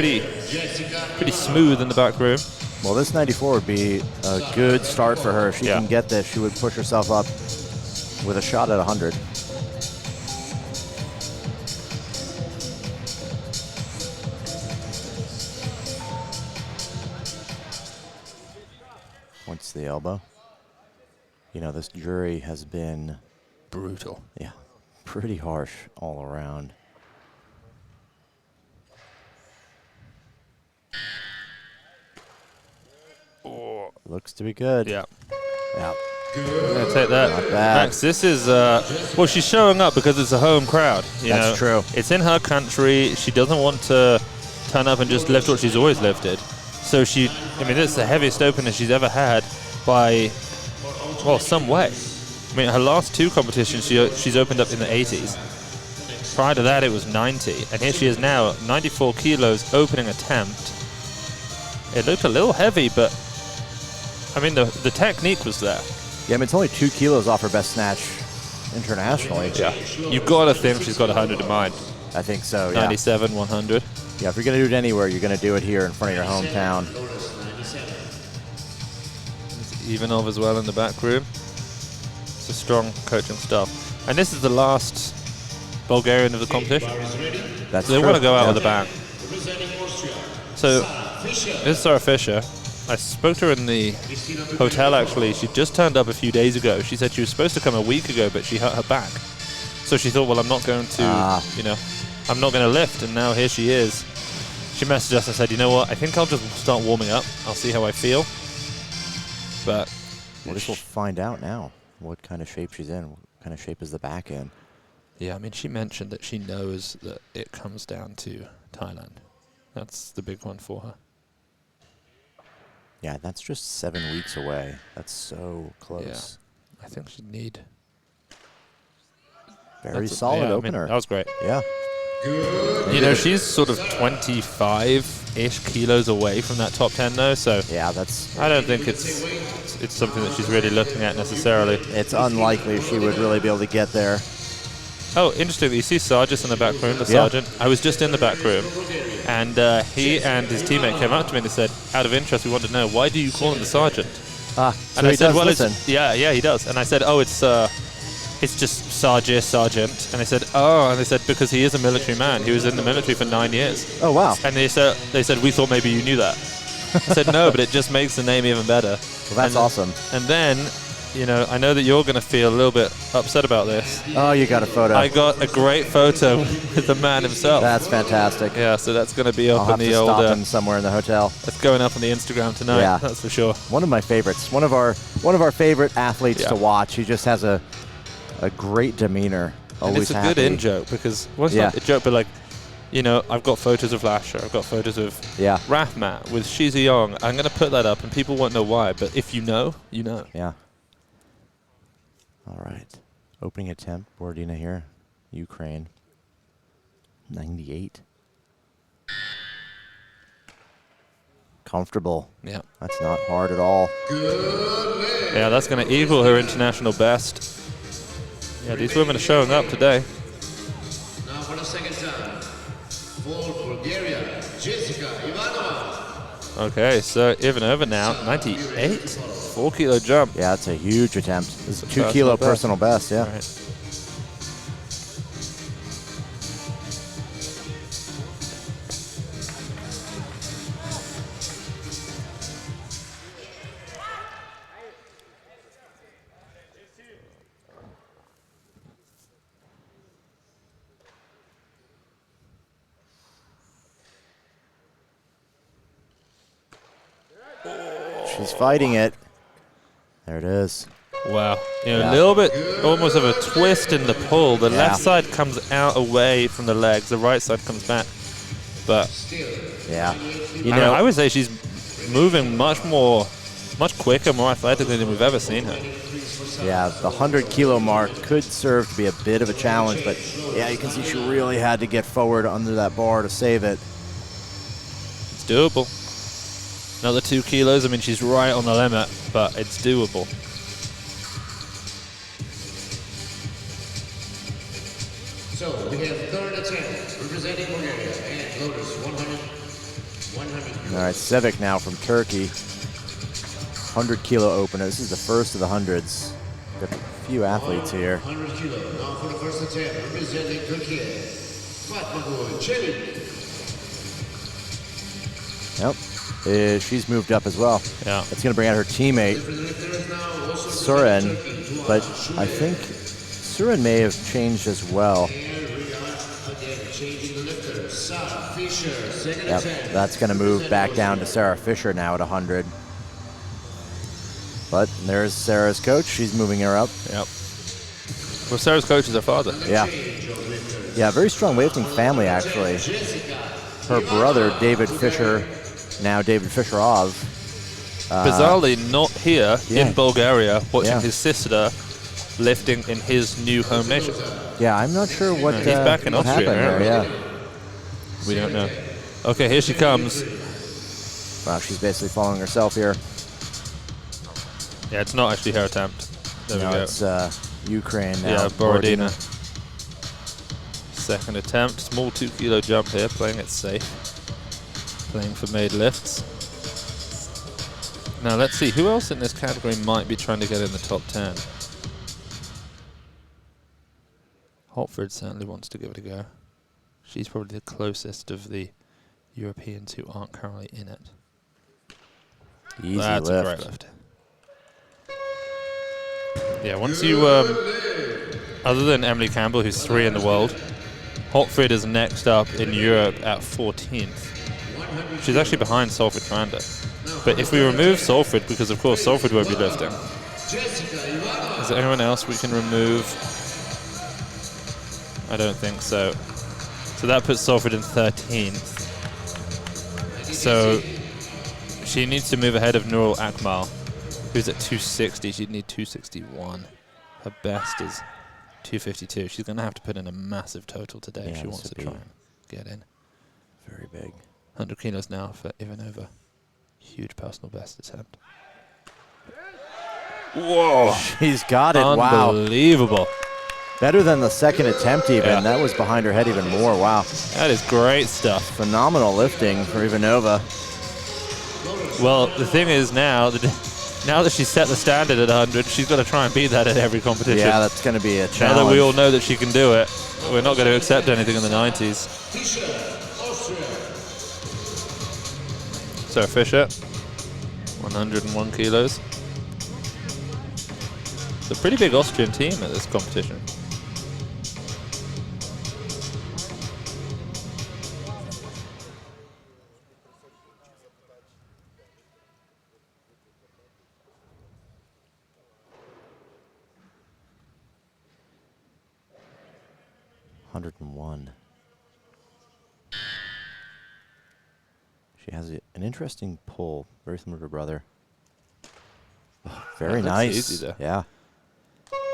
pretty smooth in the back room. Well, this 94 would be a good start for her. If she can get this, she would push herself up with a shot at 100. Points to the elbow. You know, this jury has been brutal. Yeah, pretty harsh all around. Oh. Looks to be good. Yeah. Yeah. I'm going to take that. Not bad. Max, this is, well, she's showing up because it's a home crowd. That's true. It's in her country. She doesn't want to turn up and just lift what she's always lifted. So this is the heaviest opener she's ever had by, well, some way. I mean, her last two competitions, she's opened up in the 80s. Prior to that, it was 90. And here she is now, 94 kilos opening attempt. It looked a little heavy, but, I mean, the technique was there. Yeah, I mean, it's only 2 kilos off her best snatch internationally. Yeah. You've got to think she's got 100 in mind. I think so, yeah. 97, 100. Yeah, if you're going to do it anywhere, you're going to do it here in front of your hometown. There's Ivanov as well in the back room. It's a strong coaching staff. And this is the last Bulgarian of the competition. That's so they true. want to go out with a bang. So this is Sarah Fisher. I spoke to her in the hotel, actually. She just turned up a few days ago. She said she was supposed to come a week ago, but she hurt her back. So she thought, well, I'm not going to, I'm not going to lift. And now here she is. She messaged us and said, you know what, I think I'll just start warming up. I'll see how I feel. But I guess we'll find out now what kind of shape she's in. What kind of shape is the back in? Yeah, I mean, she mentioned that she knows that it comes down to Thailand. That's the big one for her. Yeah, that's just 7 weeks away. That's so close. Yeah, I think she'd need... Very solid opener. I mean, that was great. Yeah. You know, she's sort of 25-ish kilos away from that top 10, though, so... Yeah, that's... I don't think it's something that she's really looking at necessarily. It's unlikely she would really be able to get there. Oh, interesting. You see Sargis in the back room, the sergeant. I was just in the back room, and he and his teammate came up to me and they said, out of interest, we want to know, why do you call him the sergeant? So and I said, well, listen. yeah, he does. And I said, oh, it's just sergeant. And they said, because he is a military man. He was in the military for 9 years. Oh, wow. And they said, we thought maybe you knew that. I said, no, but it just makes the name even better. Well, that's awesome. And then, you know, I know that you're going to feel a little bit upset about this. Oh, you got a photo. I got a great photo with the man himself. That's fantastic. Yeah, so that's going to be up I'll in the have to old... stop him somewhere in the hotel. That's going up on the Instagram tonight, yeah. That's for sure. One of my favorites. One of our favorite athletes to watch. He just has a great demeanor. Always and it's a good in-joke because, well, it's not a joke, but like, you know, I've got photos of Lasher, I've got photos of Rahmat with Shizi Young. I'm going to put that up and people won't know why, but if you know, you know. Yeah. All right. Opening attempt, Borodina here. Ukraine. 98. Comfortable. Yeah. That's not hard at all. Yeah, that's going to equal her international best. Yeah, these women are showing up today. Now for the second time, for Bulgaria, Jessica Ivanova. Okay, so Ivanova now, 98, 4 kilo jump. Yeah, that's a huge attempt. It's a 2 kilo personal best, yeah. Right. She's fighting it. There it is. Wow. You know, a little bit almost of a twist in the pull. The left side comes out away from the legs. The right side comes back. But you know, I would say she's moving much quicker, more athletically than we've ever seen her. Yeah, the 100 kilo mark could serve to be a bit of a challenge, but yeah, you can see she really had to get forward under that bar to save it. It's doable. Another 2 kilos. I mean, she's right on the limit, but it's doable. So we have third attempt representing Bulgaria and Lotus 100. All right, Sevic now from Turkey. 100 kilo opener. This is the first of the hundreds. Got a few athletes here. 100 kilo. Now for the first attempt, representing Turkey, Fatmagul Çelik. Yep. She's moved up as well. Yeah. It's going to bring out her teammate, Suren, but I think Suren may have changed as well. Yep, that's going to move back down to Sarah Fisher now at 100. But there's Sarah's coach. She's moving her up. Yep. Well, Sarah's coach is her father. Yeah. Yeah, very strong weightlifting family, actually. Her brother, David Fisher, now David Fisherov. Bizarrely not here in Bulgaria, watching Yeah. his sister lifting in his new home nation. Yeah, I'm not sure what, He's back in what Austria, happened there. apparently. Yeah. We don't know. Okay, here she comes. Wow, she's basically following herself here. Yeah, it's not actually her attempt. There we No, go. it's Ukraine now. Yeah, Borodina. Second attempt. Small 2 kilo jump here, playing it safe. Playing for made lifts. Now let's see, who else in this category might be trying to get in the top 10? Hotfrid certainly wants to give it a go. She's probably the closest of the Europeans who aren't currently in it. Easy That's lift. a great lift. Yeah, once you, other than Emily Campbell, who's 3 in the world, Hotfrid is next up in Europe at 14th. She's actually behind Solfrid Miranda. But if we remove Solfrid, because of course Solfrid won't be lifting, is there anyone else we can remove? I don't think so. So that puts Solfrid in 13th. So she needs to move ahead of Nurul Akmal, who's at 260. She'd need 261. Her best is 252. She's going to have to put in a massive total today if she wants to try and get in. Very big. 100 kilos now for Ivanova. Huge personal best attempt. Whoa! She's got it. Wow. Unbelievable. Better than the second attempt even. Yeah. That was behind her head even more. Wow. That is great stuff. Phenomenal lifting for Ivanova. Well, the thing is now that she's set the standard at 100, she's got to try and beat that at every competition. Yeah, that's going to be a challenge. Now that we all know that she can do it, we're not going to accept anything in the 90s. So Fisher, 101 kilos. It's a pretty big Austrian team at this competition. She has an interesting pull, very similar to her brother. Oh, very That's nice. easy there. Yeah.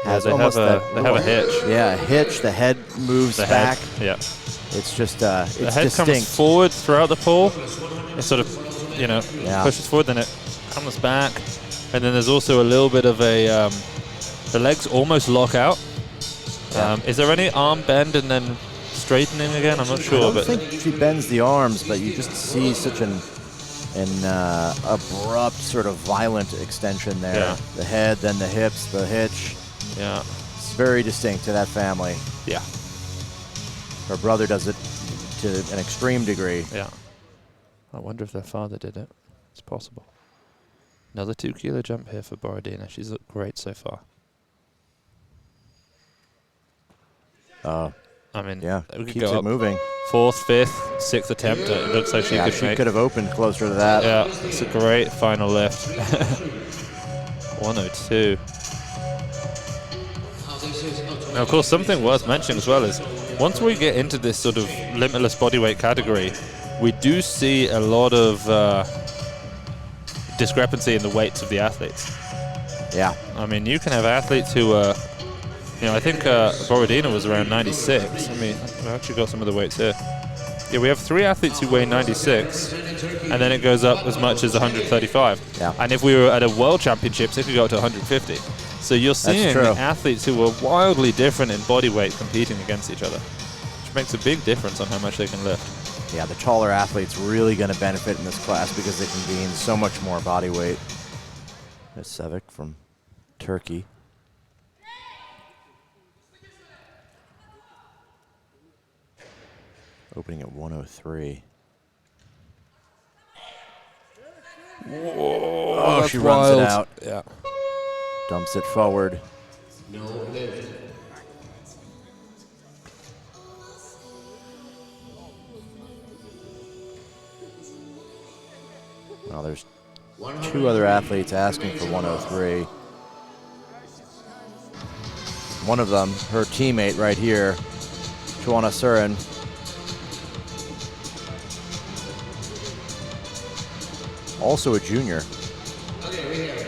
Yeah, they have a hitch. Yeah, a hitch. The head moves back. Yeah. It's just it's the head distinct. comes forward throughout the pull. It sort of, pushes forward, then it comes back, and then there's also a little bit of a the legs almost lock out. Yeah. Is there any arm bend and then straightening again? I'm not sure. I don't think she bends the arms, but you just see such an abrupt, sort of violent extension there. Yeah. The head, then the hips, the hitch. Yeah. It's very distinct to that family. Yeah. Her brother does it to an extreme degree. Yeah. I wonder if their father did it. It's possible. Another 2 kilo jump here for Borodina. She's looked great so far. I mean, yeah, we could keeps go it up moving. 4th, 5th, 6th attempt. It looks like she could have opened closer to that. Yeah, it's a great final lift. 102. Now, of course, something worth mentioning as well is once we get into this sort of limitless bodyweight category, we do see a lot of discrepancy in the weights of the athletes. Yeah. I mean, you can have athletes who are, I think Borodina was around 96. I mean, I've actually got some of the weights here. Yeah, we have 3 athletes who weigh 96, and then it goes up as much as 135. Yeah. And if we were at a World Championships, it could go up to 150. So you're seeing athletes who are wildly different in body weight competing against each other, which makes a big difference on how much they can lift. Yeah, the taller athlete's really going to benefit in this class because they can gain so much more body weight. There's Sevic from Turkey. Opening at 103. Whoa, Oh, that's she runs it wild. out. Yeah. Dumps it forward. No lift. Well, there's two other athletes asking for 103. One of them, her teammate right here, Tuana Surin. Also a junior. Okay, we have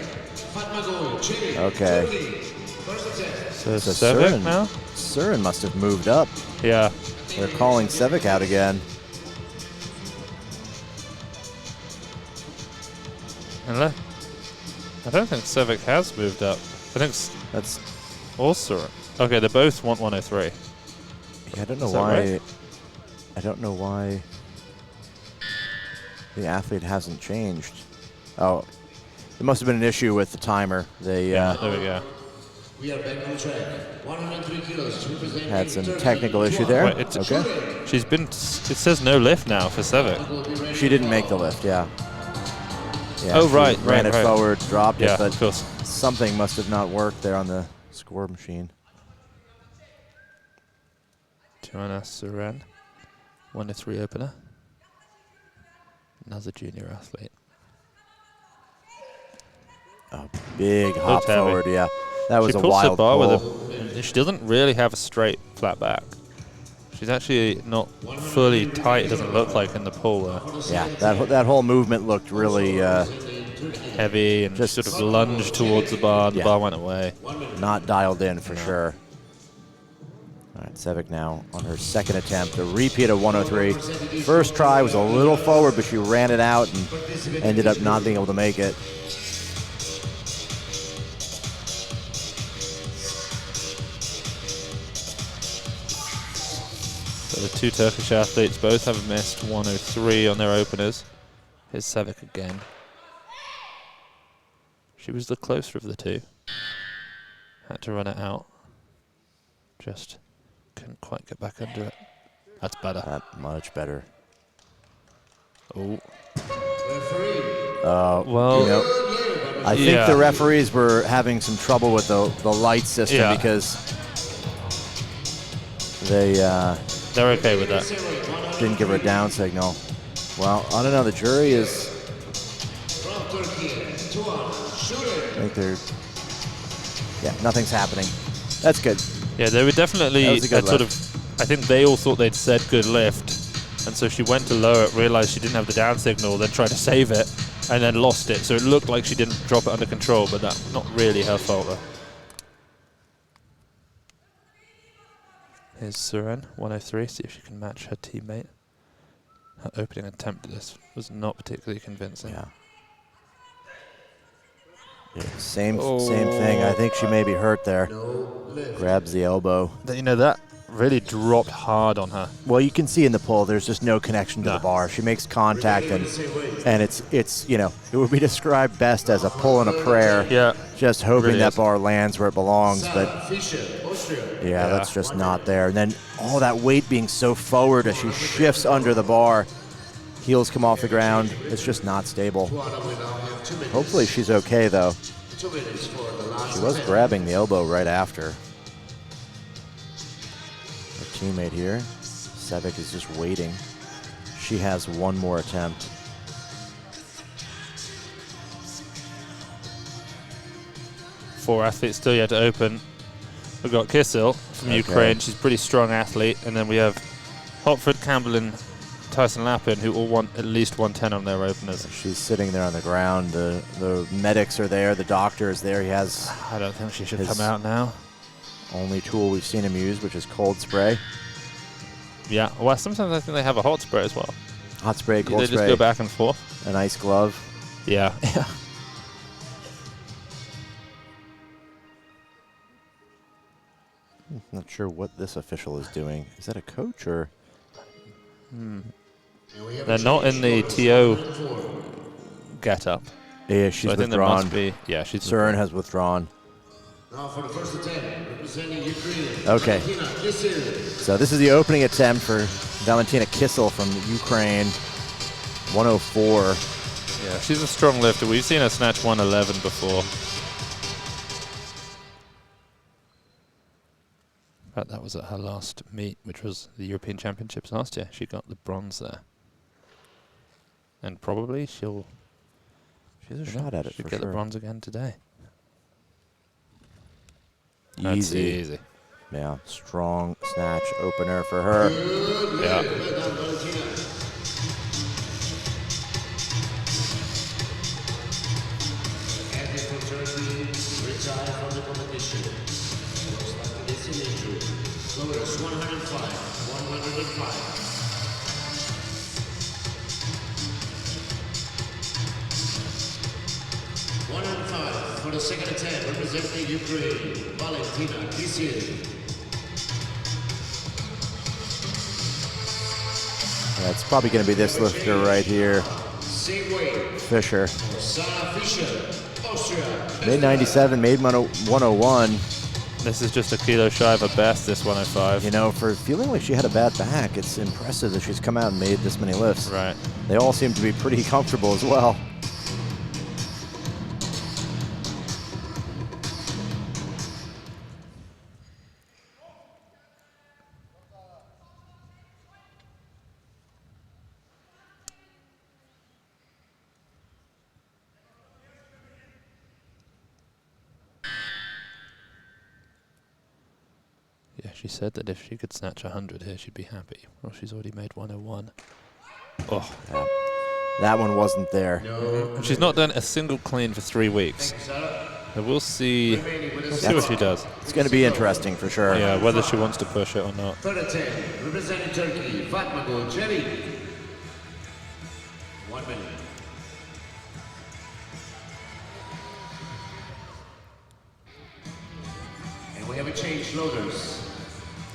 Fatmagul, Chile. Okay. Turkey. First attempt. So Surin Sevic now? Surin must have moved up. Yeah. They're calling Sevic out again. Unless, I don't think Sevic has moved up. I think That's. also. Okay, they both want 103. Yeah, I don't know Is that why. right? I don't know why the athlete hasn't changed. Oh, there must have been an issue with the timer. They There we go. We are back on track. 103 kilos to represent had some Turkey. technical issue there. Wait, it's Okay. She's been. It says no lift now for Sevic. She didn't make the lift, yeah. Yeah, Oh, she right, ran it right. forward, dropped Yeah, it, but of course. something must have not worked there on the score machine. Joanna Suran, 103 opener. Another junior athlete. A big hop heavy. forward, yeah. That was She a pulls her wild bar pull. with a. She doesn't really have a straight flat back. She's actually not fully tight. It doesn't look like in the pull there. Yeah, that whole movement looked really Heavy and Just- sort of lunged towards the bar. The Yeah. bar went away. not dialed in for No. sure. All right, Sevic now on her second attempt, a repeat of 103. First try was a little forward, but she ran it out and ended up not being able to make it. So the two Turkish athletes both have missed 103 on their openers. Here's Sevic again. She was the closer of the two. Had to run it out. Just couldn't quite get back under it. That's better. That much better. Oh. Well, you know, I think the referees were having some trouble with the light system because they're okay with that. didn't give her a down signal. Well, I don't know. The jury is. I think they're. Yeah, nothing's happening. That's good. Yeah, they were definitely That was a good sort lift. of. I think they all thought they'd said good lift, and so she went to lower it, realized she didn't have the down signal, then tried to save it, and then lost it. So it looked like she didn't drop it under control, but that's not really her fault though. Here's Suren, 103. See if she can match her teammate. Her opening attempt at this was not particularly convincing. Yeah. Same thing. I think she may be hurt there. Grabs the elbow. You know, that really dropped hard on her. Well, you can see in the pull, there's just no connection to the bar. She makes contact, and it's you know, it would be described best as a pull and a prayer. Yeah. Just hoping Really that is. bar lands where it belongs, but yeah, that's just not there. And then all that weight being so forward as she shifts under the bar, heels come off the ground. It's just not stable. Hopefully she's okay though. She was grabbing the elbow right after. Her teammate here, Sevic, is just waiting. She has one more attempt. Four athletes still yet to open. We've got Kissil from Ukraine. She's a pretty strong athlete. And then we have Hotfrid, Campbell, and Tyson Lappen, who all want at least 110 on their openers. She's sitting there on the ground. The medics are there. The doctor is there. He has I don't think she should come out now. only tool we've seen him use, which is cold spray. Yeah, well, sometimes I think they have a hot spray as well. Hot spray, cold They spray. just go back and forth. An ice glove. Yeah. Yeah. Not sure what this official is doing. Is that a coach or? They're not in the TO get-up. Yeah, she's So I think there withdrawn. must be. Yeah, she's Søren has withdrawn. Now for the first attempt, representing Ukraine. Okay. Valentina Kissel. So this is the opening attempt for Valentina Kissel from Ukraine. 104. Yeah, she's a strong lifter. We've seen her snatch 111 before. But that was at her last meet, which was the European Championships last year. She got the bronze there. And probably she'll... She's a shot at it she'll for get sure. the bronze again today. Easy. That's easy. Yeah, strong snatch opener for her. Yeah. Athlete from Turkey retired from the competition. Looks like it's an injury. Lotus 105. 105. For the second attempt, representing Ukraine, Valentina Kissel. That's probably going to be this lifter right here. Same weight. Fisher. Sarah Fischer, Austria. Made 97, made 101. This is just a kilo shy of a best, this 105. You know, for feeling like she had a bad back, it's impressive that she's come out and made this many lifts. Right. They all seem to be pretty comfortable as well. Yeah, she said that if she could snatch 100 here, she'd be happy. Well, she's already made 101. Oh. Yeah. That one wasn't there. And she's not done a single clean for 3 weeks. So we'll see what she does. It's going to be interesting for sure. Yeah, whether she wants to push it or not. Third attempt, representing Turkey, Fatma Gulceli. 1 minute. And we have a change loaders.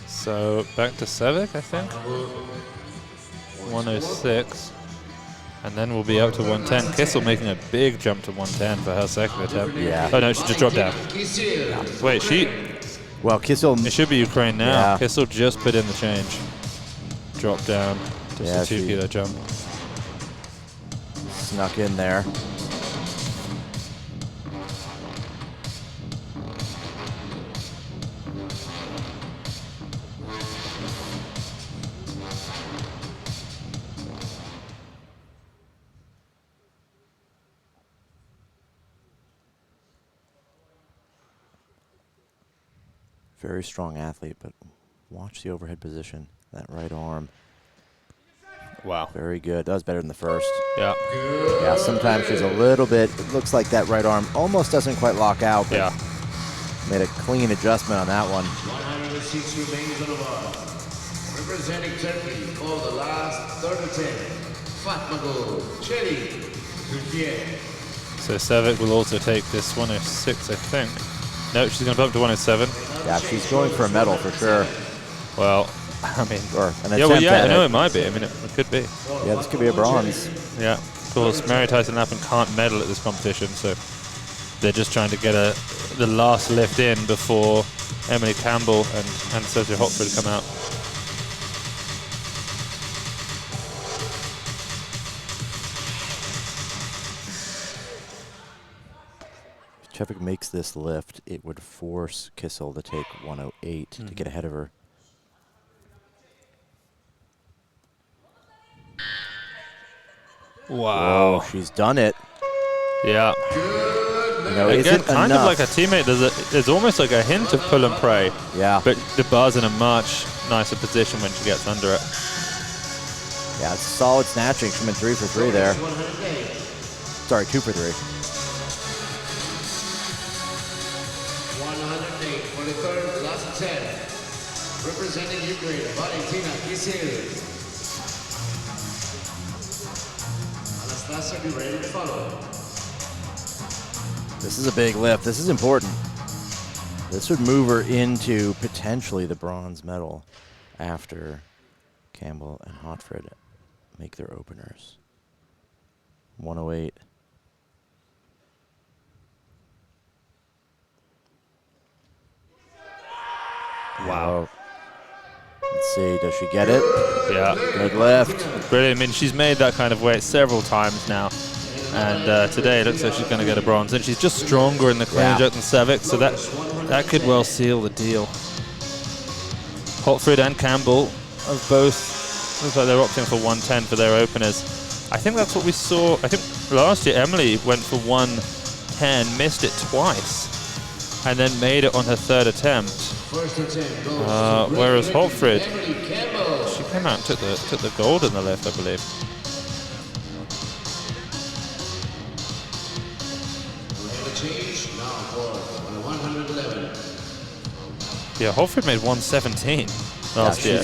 So back to Sevic, I think. 106. And then we'll be up to 110. Kissel making a big jump to 110 for her second attempt. Yeah. Oh no, she just dropped down. Wait, Well, Kissel. it should be Ukraine now. Yeah. Kissel just put in the change. Dropped down. Just a 2 kilo jump. Snuck in there. Very strong athlete, but watch the overhead position. That right arm. Wow. Very good. That was better than the first. Yeah. Yeah, sometimes she's a little bit, it looks like that right arm almost doesn't quite lock out, but Yeah. made a clean adjustment on that one. 106 remains on the bar. Representing Turkey for the last third attempt, Fatma Gulceli, Türkiye. So Sevic will also take this 106, I think. No, she's going to bump to 107. Yeah, she's going for a medal for sure. Well, I mean, Or an yeah, well, attempt yeah, at I know it. it might be. I mean, it could be. Yeah, this could be a bronze. Yeah, of course, Mary Tyson Lappen can't medal at this competition, so they're just trying to get the last lift in before Emily Campbell and Anastasiia Hotfrid come out. If Chevik makes this lift, it would force Kissel to take 108 to get ahead of her. Wow. Oh, she's done it. Yeah. You know, is Again, it kind enough? of like a teammate. There's almost like a hint of pull and pray. Yeah. But the bar's in a much nicer position when she gets under it. Yeah, it's solid snatching. She went 3 for 3 there. Sorry, 2 for 3. 108 for the third last attempt. Representing Ukraine, Valentina Kissel. Anastasiia, be ready to follow. This is a big lift. This is important. This would move her into potentially the bronze medal after Campbell and Hotfrid make their openers. 108. Wow. Let's see, does she get it? Yeah. Good lift. Brilliant. I mean, she's made that kind of weight several times now. And today it looks like she's going to get a bronze. And she's just stronger in the clean jerk than Savic, so that could well seal the deal. Hotfrid and Campbell have both, looks like they're opting for 110 for their openers. I think that's what we saw. I think last year Emily went for 110, missed it twice, and then made it on her third attempt. Whereas Hotfrid, she came out and took the gold in the lift, I believe. Yeah, Hotfrid made 117 last year.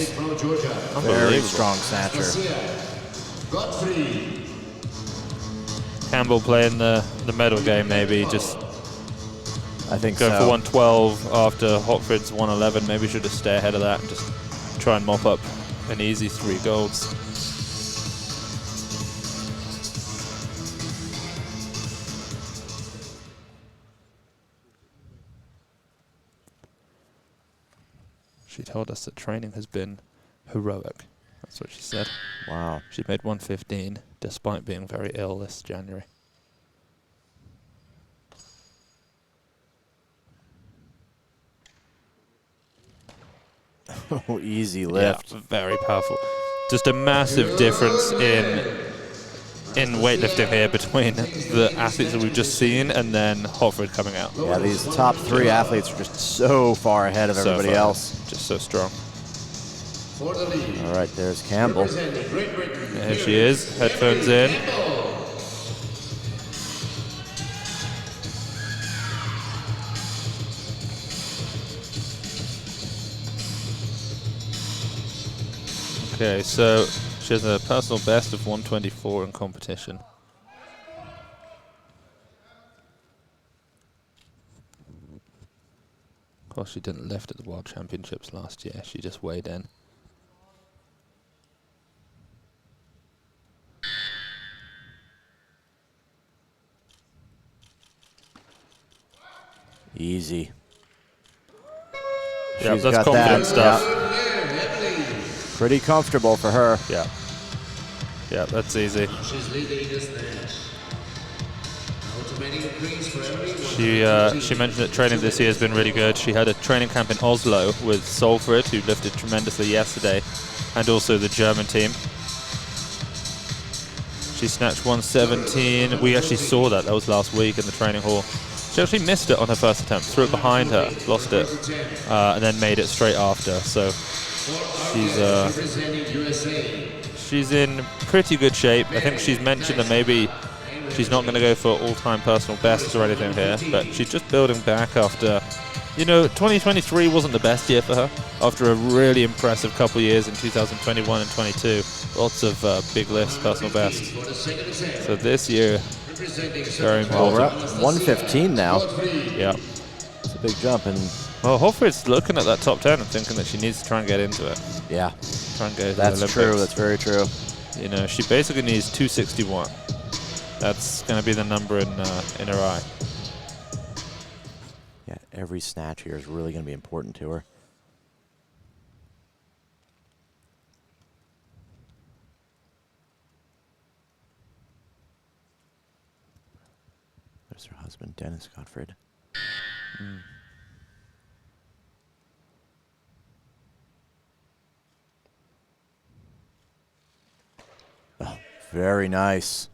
Very strong snatcher. Campbell playing the medal game, maybe just I think go so. for 112 after Hotfrid's 111. Maybe should just stay ahead of that and just try and mop up an easy 3 golds. She told us that training has been heroic. That's what she said. Wow. She made 115 despite being very ill this January. Oh, easy lift. Yeah, very powerful. Just a massive difference in weightlifting here between the athletes that we've just seen and then Hotfrid coming out. Yeah, these top 3 athletes are just so far ahead of everybody else. Just so strong. All right, there's Campbell. There she is, headphones in. Okay, so she has a personal best of 124 in competition. Of course, she didn't lift at the World Championships last year. She just weighed in. Easy. Yeah, She's that's got confident that. stuff. Yeah. Pretty comfortable for her. Yeah. Yeah, that's easy. She's leading the snatch. She mentioned that training this year has been really good. She had a training camp in Oslo with Solfrid, who lifted tremendously yesterday, and also the German team. She snatched 117. We actually saw that. That was last week in the training hall. She actually missed it on her first attempt, threw it behind her, lost it, and then made it straight after. So she's in pretty good shape. I think she's mentioned that maybe she's not going to go for all-time personal bests or anything here, but she's just building back after, 2023 wasn't the best year for her after a really impressive couple years in 2021 and 22. Lots of big lifts, personal bests. So this year, very important. Well, we're at 115 now. Yeah. It's a big jump. And well, Hotfrid's looking at that top 10 and thinking that she needs to try and get into it. Yeah. Try and go to the That's Olympics. true. That's very true. She basically needs 261. That's going to be the number in her eye. Yeah, every snatch here is really going to be important to her. There's her husband, Dennis Hotfrid. Oh, very nice.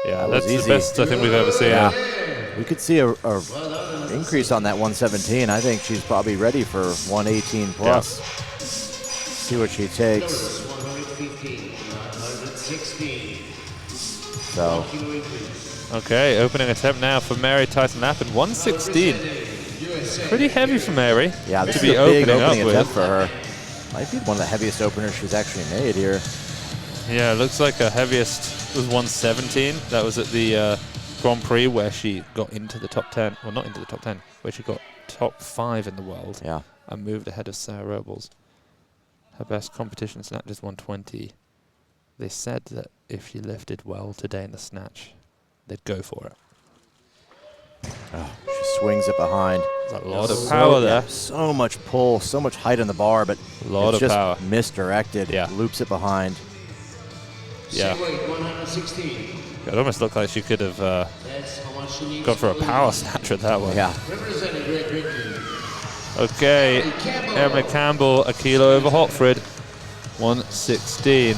Yeah, That that's was the easy. best I think we've ever seen. Yeah. We could see a increase on that 117. I think she's probably ready for 118 plus. Yeah. See what she takes. So, Okay, opening attempt now for Mary Tyson Lappen. 116. Pretty heavy for Mary. yeah, this to is be a big opening opening up attempt with. for her. Might be one of the heaviest openers she's actually made here. Yeah, looks like her heaviest was 117. That was at the Grand Prix where she got into the top 10. Well, not into the top 10, where she got top 5 in the world. Yeah. And moved ahead of Sarah Robles. Her best competition snatch is 120. They said that if she lifted well today in the snatch, they'd go for it. Oh, she swings it behind. There's a lot of power there. So much pull, so much height on the bar, but A lot of just power. misdirected. Yeah. Loops it behind. Yeah. Weight 116. It almost looked like she could have That's how much she needs gone for a to power snatch with that one. Yeah. Representing Great Britain. Okay, Emily Campbell, a kilo over Hotfrid, 116.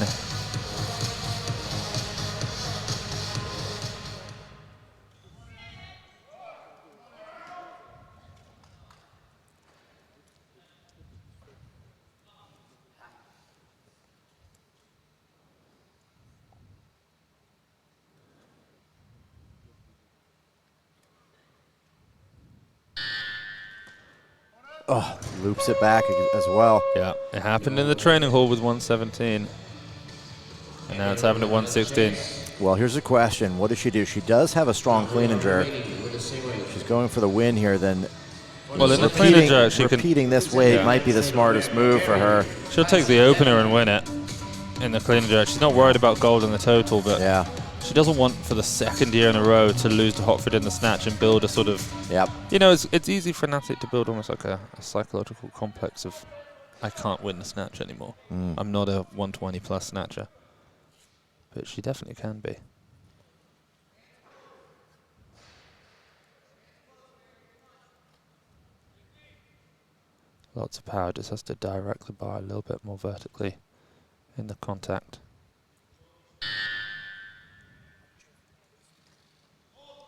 Oh, loops it back as well. Yeah, it happened in the training hall with 117. And now it's happened at 116. Well, here's a question. What does she do? She does have a strong clean and jerk. She's going for the win here. Then Well, in the clean and jerk, she can... repeating this weight Yeah. might be the smartest move for her. She'll take the opener and win it in the clean and jerk. She's not worried about gold in the total, but Yeah. she doesn't want for the second year in a row to lose to Hotfrid in the snatch and build a sort of... Yep. You know, it's easy for an athlete to build almost like a psychological complex of, I can't win the snatch anymore. I'm not a 120 plus snatcher. But she definitely can be. Lots of power, just has to direct the bar a little bit more vertically in the contact.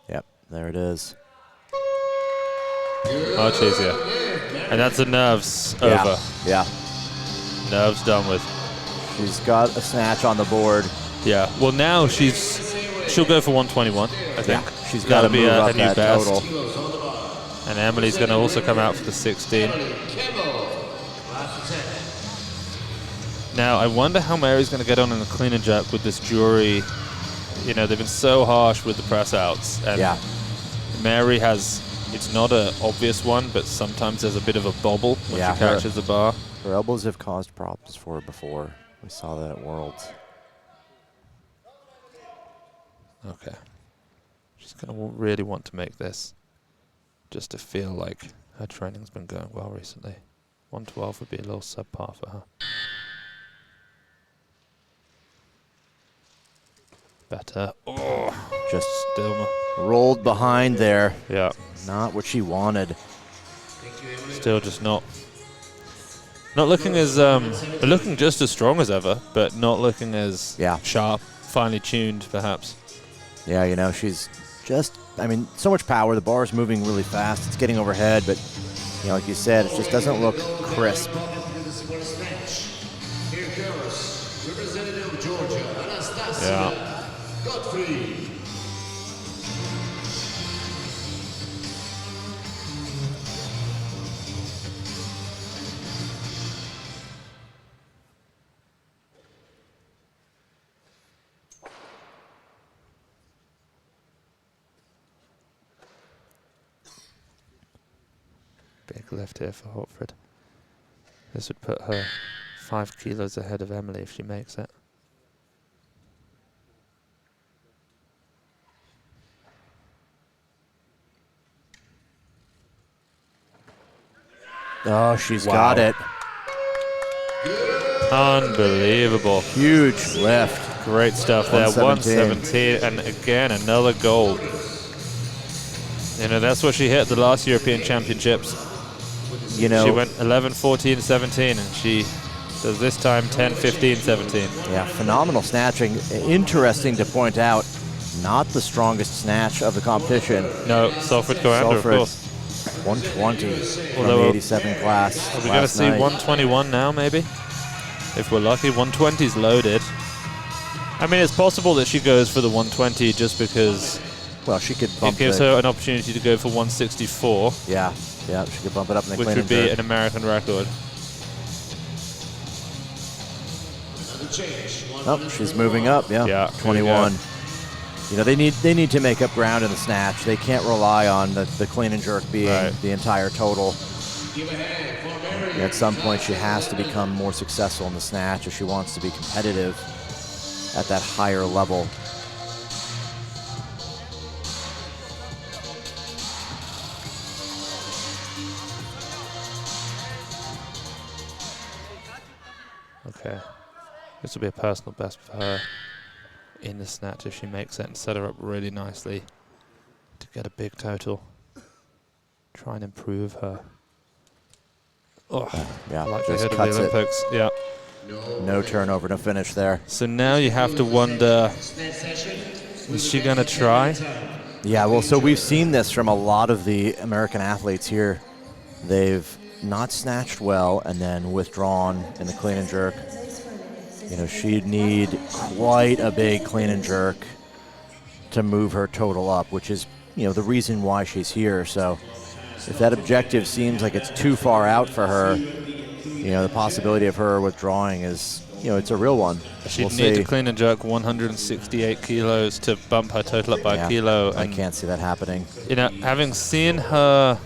Yep, there it is. Much easier. And that's the nerves over. Yeah. Nerves done with. She's got a snatch on the board. Yeah. Well, now she'll go for 121, I think. Yeah. She's got to That'll be move a up new that best. total. And Emily's going to also come out for the 16. Now, I wonder how Mary's going to get on in the clean and jerk with this jury. You know, they've been so harsh with the press outs. And Yeah. Mary has, it's not an obvious one, but sometimes there's a bit of a bobble when Yeah, she catches the bar. Her elbows have caused problems for her before. We saw that at Worlds. Okay. She's going to really want to make this just to feel like her training's been going well recently. 112 would be a little subpar for her. Better. Oh, Just still, rolled behind there. yeah, Not what she wanted. still just not looking as looking just as strong as ever, but not looking as sharp, finely tuned, perhaps. Yeah, you know, she's just, I mean, so much power. The bar is moving really fast. It's getting overhead, but, you know, like you said, it just doesn't look crisp. Here goes representative of Georgia, Anastasiia. Yeah. Hotfrid. Big lift here for Hotfrid. This would put her 5 kilos ahead of Emily if she makes it. Oh, she's got it. Unbelievable. Huge lift. Great stuff there. 117, and again, another gold. You know, that's what she hit the last European Championships. You know, she went 11, 14, 17, and she does this time 10, 15, 17. yeah, phenomenal snatching. Interesting to point out, not the strongest snatch of the competition. No, Salford Commander, of course. 120 from Although, the 87 class. Are we going to see 121 now, maybe? If we're lucky. 120's loaded. I mean, it's possible that she goes for the 120 just because well, she could bump it gives her an opportunity to go for 164. Yeah, she could bump it up in the which clean would and be jerk. an American record. Oh, she's moving up. Yeah, 21. You know, they need to make up ground in the snatch. They can't rely on the clean and jerk being the entire total. At some point, she has to become more successful in the snatch if she wants to be competitive at that higher level. Okay. This will be a personal best for her in the snatch if she makes it and set her up really nicely to get a big total. Try and improve her. Oh, Yeah, likelihood just of the cuts it. Olympics. Yeah. No turnover, no finish there. So now you have to wonder, is she going to try? Yeah, well, so we've seen this from a lot of the American athletes here. They've not snatched well and then withdrawn in the clean and jerk. You know, she'd need quite a big clean and jerk to move her total up, which is, you know, the reason why she's here. So if that objective seems like it's too far out for her, you know, the possibility of her withdrawing is, you know, it's a real one. She'd need to clean and jerk 168 kilos to bump her total up by a kilo. I can't see that happening. You know, having seen her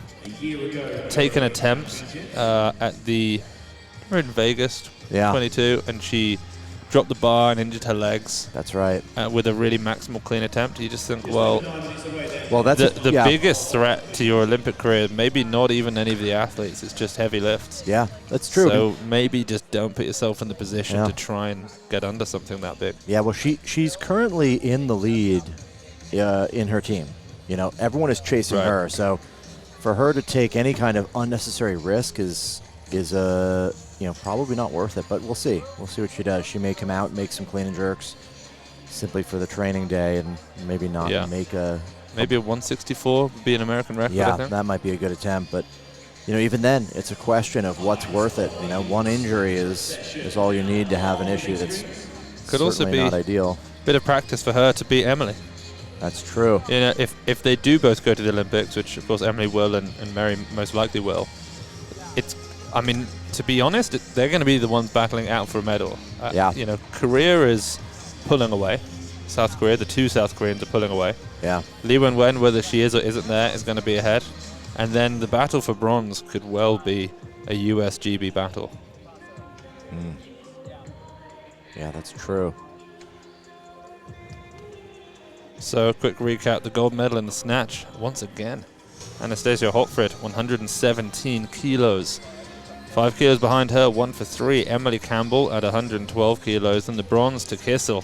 take an attempt at the, we're in Vegas, 22, and she dropped the bar and injured her legs. That's right. With a really maximal clean attempt, you just think, well that's the biggest threat to your Olympic career, maybe not even any of the athletes, it's just heavy lifts. Yeah, that's true. So maybe just don't put yourself in the position to try and get under something that big. Yeah, well, she's currently in the lead in her team. You know, everyone is chasing her, so for her to take any kind of unnecessary risk is you know, probably not worth it, but we'll see. We'll see what she does. She may come out and make some clean and jerks simply for the training day and maybe not make a... Maybe a 164 would be an American record, I think. That might be a good attempt, but, you know, even then, it's a question of what's worth it. You know, one injury is all you need to have an issue that's could also be not ideal. A bit of practice for her to beat Emily. That's true. You know, if they do both go to the Olympics, which of course Emily will and Mary most likely will, I mean, to be honest, they're going to be the ones battling out for a medal. You know, Korea is pulling away. South Korea, the two South Koreans are pulling away. Yeah. Lee Wen, whether she is or isn't there, is going to be ahead. And then the battle for bronze could well be a US GB battle. Yeah, that's true. So a quick recap, the gold medal in the snatch, once again. Anastasiia Hotfrid, 117 kilos. 5 kilos behind her, 1 for 3. Emily Campbell at 112 kilos. And the bronze to Kissel.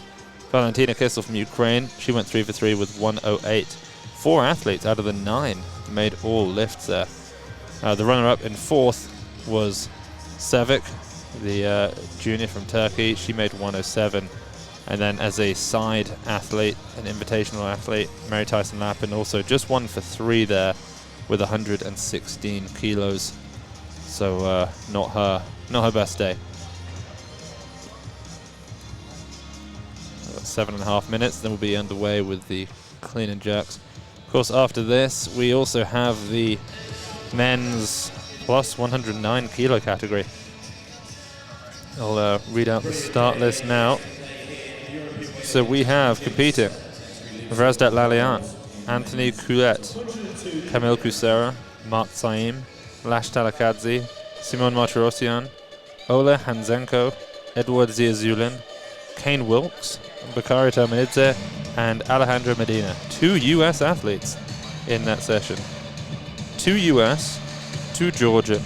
Valentina Kissel from Ukraine. She went 3 for 3 with 108. 4 athletes out of the 9 made all lifts there. The runner-up in 4th was Sevik, the junior from Turkey. She made 107. And then as a side athlete, an invitational athlete, Mary Tyson Lappen also just 1 for 3 there with 116 kilos. So not her best day. 7.5 minutes, then we'll be underway with the clean and jerks. Of course, after this, we also have the men's plus 109 kilo category. I'll read out the start list now. So we have competing Vrasdat Lalian, Anthony Coulet, Kamil Kusera, Mark Saim, Lash Talakadze, Simon Martirosyan, Ola Hanzenko, Edward Ziazulin, Kane Wilkes, Bakari Terminidze, and Alejandro Medina. 2 US athletes in that session. 2 US, 2 Georgian,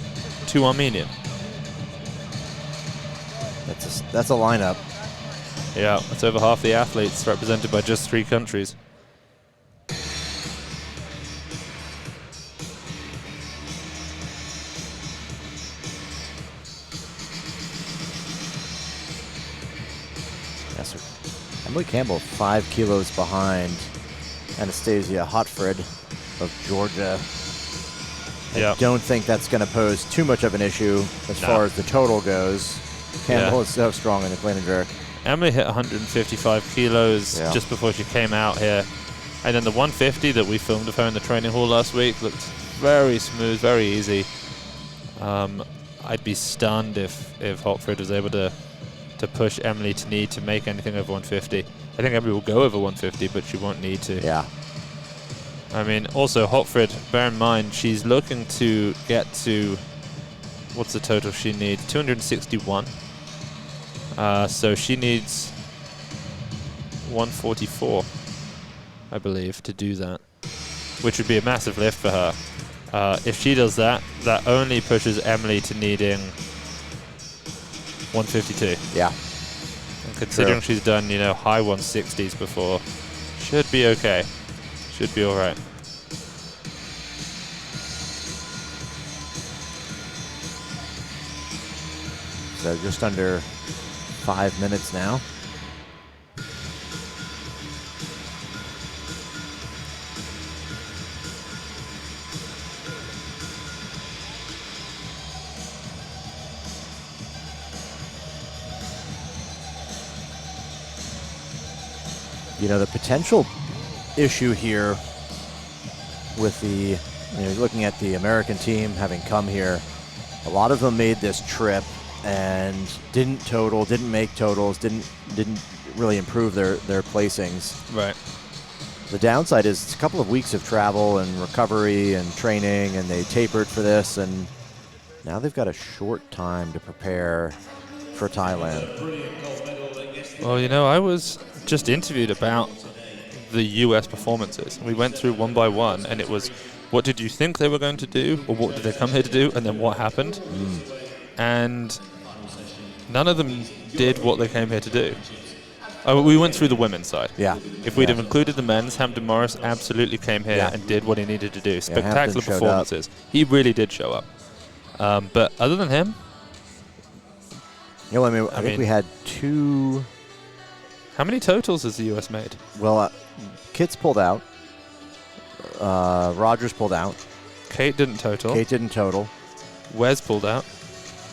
2 Armenian. That's a lineup. Yeah, it's over half the athletes represented by just 3 countries. Yes, sir. Emily Campbell, 5 kilos behind Anastasiia Hotfrid of Georgia. I don't think that's going to pose too much of an issue as far as the total goes. Campbell is so strong in the clean and jerk. Emily hit 155 kilos just before she came out here. And then the 150 that we filmed of her in the training hall last week looked very smooth, very easy. I'd be stunned if Hotfrid was able to push Emily to need to make anything over 150. I think Emily will go over 150, but she won't need to. Yeah. I mean, also Hotfrid, bear in mind, she's looking to get to, what's the total she needs? 261. So she needs 144, I believe, to do that, which would be a massive lift for her. If she does that, that only pushes Emily to needing 152. Yeah. And considering she's done, you know, high 160s before, should be okay. Should be all right. So just under 5 minutes now. You know, the potential issue here with the, you know, looking at the American team having come here, a lot of them made this trip and didn't total, didn't make totals, didn't really improve their placings. Right. The downside is it's a couple of weeks of travel and recovery and training, and they tapered for this, and now they've got a short time to prepare for Thailand. Well, you know, I was just interviewed about the US performances. We went through one by one, and it was, what did you think they were going to do, or what did they come here to do, and then what happened? And none of them did what they came here to do. Oh, we went through the women's side. Yeah. If we'd have included the men's, Hampton Morris absolutely came here and did what he needed to do. Spectacular performances. He really did show up. But other than him, you know, I think we had two. How many totals has the US made? Well, Kitts pulled out. Rogers pulled out. Kate didn't total. Kate didn't total. Wes pulled out.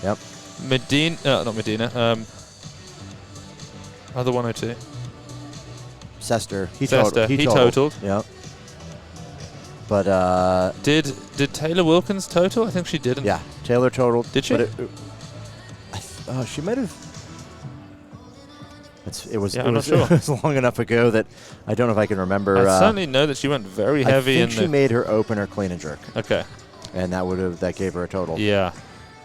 Yep. Medina, not Medina. Other 102. Sester. He totaled. Yep. But did Taylor Wilkins total? I think she didn't. Yeah, Taylor totaled. Did she? But she might have. It was not sure. It was long enough ago that I don't know if I can remember. I certainly know that she went very heavy. I think she made her opener clean and jerk. Okay. And that gave her a total. Yeah.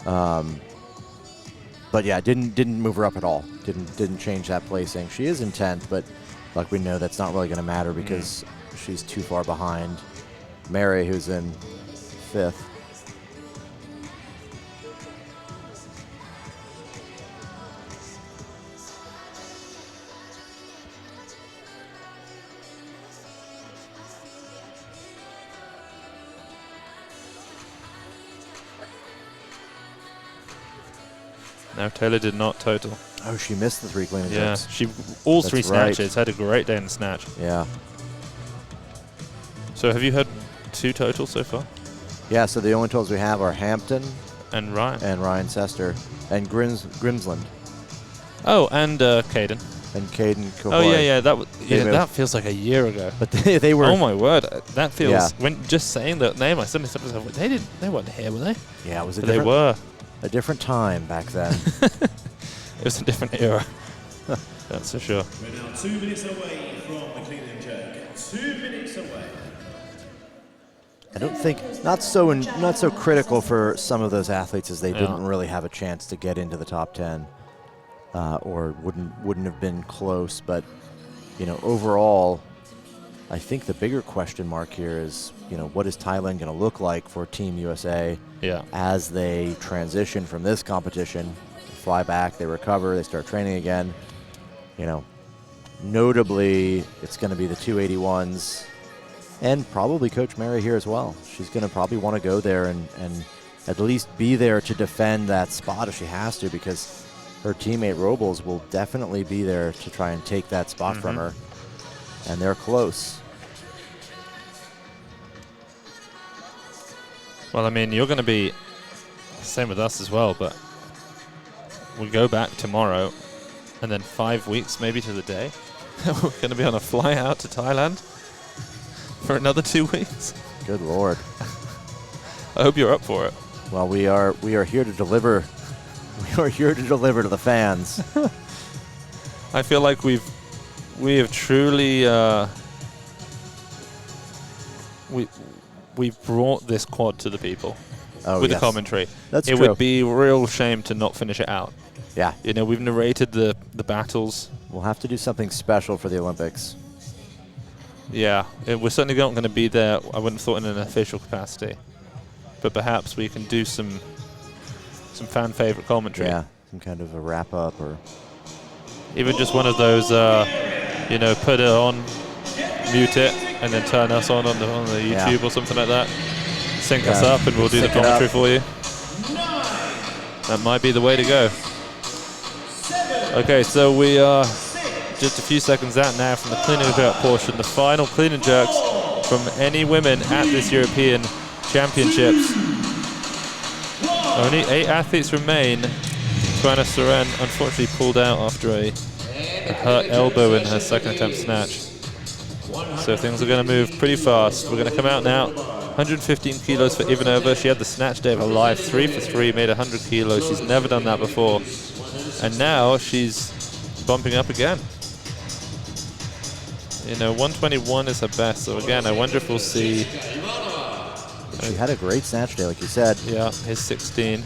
But yeah, didn't move her up at all. Didn't change that placing. She is in 10th, but like we know that's not really going to matter because she's too far behind Mary, who's in 5th. No, Taylor did not total. Oh, she missed the 3 clean and jerks. She all 3 snatches. Had a great day in the snatch. Yeah. So have you had 2 totals so far? Yeah. So the only totals we have are Hampton and Ryan Sester and Grimsland. Oh, and Caden. And Caden. Oh yeah. That feels like a year ago. But they were. Oh my word, that feels. When just saying that name, I suddenly said to myself, they weren't here, were they? Yeah, it was they were. A different time back then. It was a different era. That's for sure. We're now 2 minutes away from the clean and jerk. 2 minutes away. I don't think not so critical for some of those athletes as they didn't really have a chance to get into the top 10, or wouldn't have been close. But you know, overall, I think the bigger question mark here is, you know, what is Thailand going to look like for Team USA as they transition from this competition, fly back, they recover, they start training again. You know, notably, it's going to be the 281s and probably Coach Mary here as well. She's going to probably want to go there and at least be there to defend that spot if she has to, because her teammate Robles will definitely be there to try and take that spot from her, and they're close. Well, I mean, you're going to be same with us as well, but we go back tomorrow, and then 5 weeks maybe to the day. We're going to be on a fly out to Thailand for another 2 weeks. Good Lord. I hope you're up for it. Well, we are here to deliver. We are here to deliver to the fans. I feel like we have truly we've brought this quad to the people with the commentary. That's true. It would be a real shame to not finish it out. Yeah. You know, we've narrated the battles We'll have to do something special for the Olympics. Yeah, we're certainly not going to be there, I wouldn't have thought, in an official capacity. But perhaps we can do some fan favorite commentary. Yeah, some kind of a wrap up, or even just one of those, you know, put it on, mute it, and then turn us on the YouTube or something like that. Sync us up, and we'll do the commentary for you. That might be the way to go. Okay, so we are just a few seconds out now from the clean and jerk portion. The final clean and jerks from any women at this European Championships. Only 8 athletes remain. Anastasiia unfortunately pulled out after a hurt elbow in her second attempt snatch. So things are going to move pretty fast. We're going to come out now. 115 kilos for Ivanova. She had the snatch day of her life, 3 for 3, made 100 kilos. She's never done that before. And now she's bumping up again. You know, 121 is her best. So again, I wonder if we'll see. She had a great snatch day, like you said. Yeah, his 16.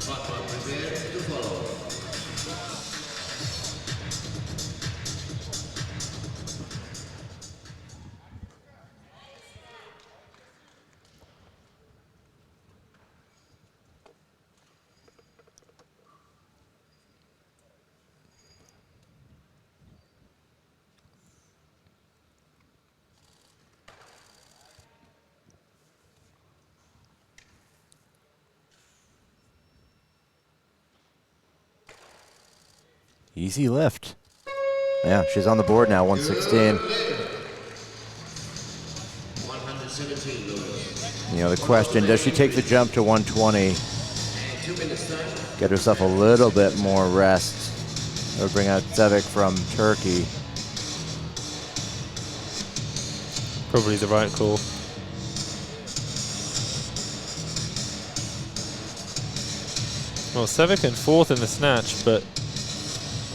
Easy lift. Yeah, she's on the board now, 116. You know, the question, does she take the jump to 120? Get herself a little bit more rest. Or bring out Zevic from Turkey. Probably the right call. Well, Zevic in 4th in the snatch, but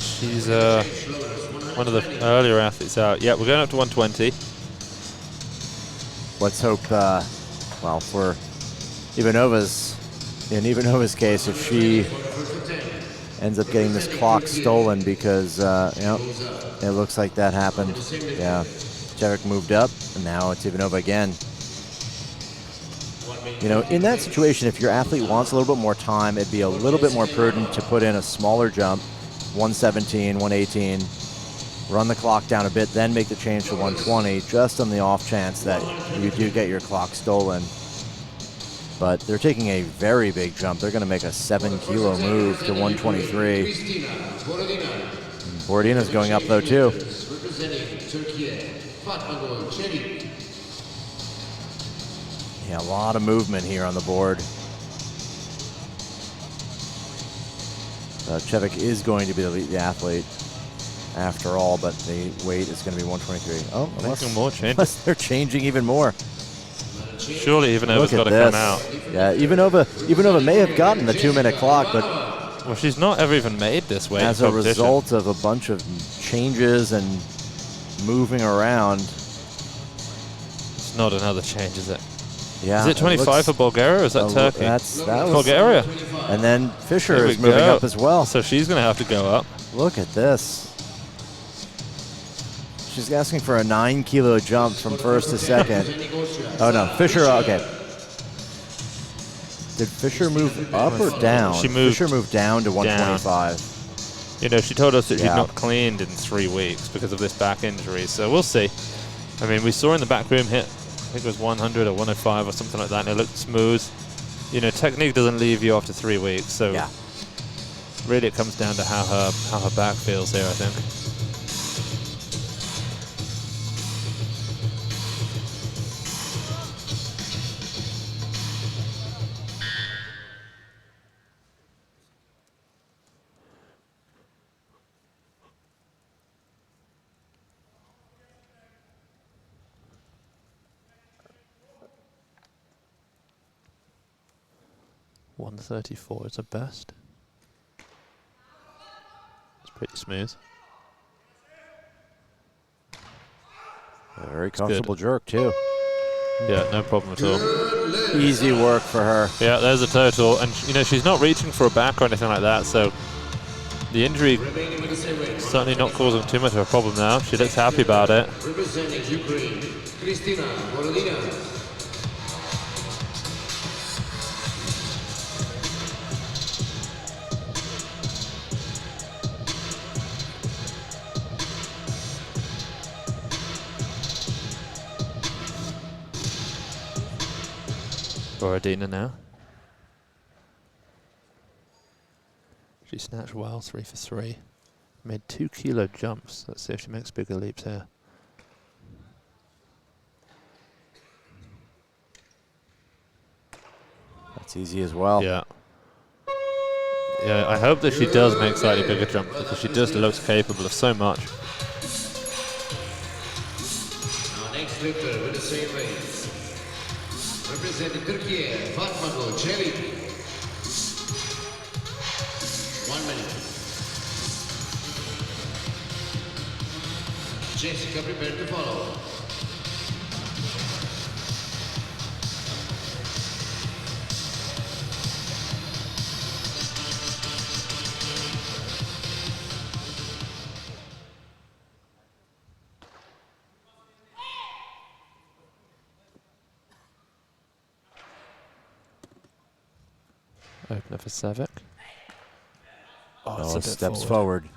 she's one of the earlier athletes out. Yeah, we're going up to 120. Let's hope, well, for Ivanova's, in Ivanova's case, if she ends up getting this clock stolen, because, you know, it looks like that happened. Yeah, Zevic moved up, and now it's Ivanova again. You know, in that situation, if your athlete wants a little bit more time, it'd be a little bit more prudent to put in a smaller jump, 117, 118, run the clock down a bit, then make the change to 120, just on the off chance that you do get your clock stolen. But they're taking a very big jump. They're going to make a 7-kilo move to 123. Borodina's going up, though, too. Yeah, a lot of movement here on the board. Cevic is going to be the athlete after all, but the weight is going to be 123. Oh, unless they're changing even more. Surely Ivanova's got to come out. Yeah, Ivanova may have gotten the 2-minute clock, but well, she's not ever even made this weight as a result of a bunch of changes and moving around. It's not another change, is it? Yeah. Is it 25 for Bulgaria, or is that Turkey? That was Bulgaria. And then Fisher is moving up as well. So she's going to have to go up. Look at this. She's asking for a 9-kilo jump from first to second. Oh, no. Fisher, okay. Did Fisher move up or down? Fisher moved down to 125. Down. You know, she told us that she'd not cleaned in 3 weeks because of this back injury, so we'll see. I mean, we saw in the back room hit, I think it was 100 or 105 or something like that, and it looked smooth. You know, technique doesn't leave you after 3 weeks, so really it comes down to how her back feels here, I think. .134 is the best. It's pretty smooth. A very comfortable jerk, too. Yeah, no problem at all. Easy work for her. Yeah, there's a total. And, you know, she's not reaching for a back or anything like that, so The injury certainly not causing too much of a problem now. She looks happy about it. Representing Ukraine, Kristina Borodina. Borodina now. She snatched well, 3 for 3. Made 2 kilo jumps. Let's see if she makes bigger leaps here. That's easy as well. Yeah. Yeah, I hope that she does make slightly bigger jumps because she just looks capable of so much. Our next lifter with the same weight. Representing Turkey, Fatma Çelik. 1 minute. Jessica prepared to follow. Opener for Savic. Oh, steps forward.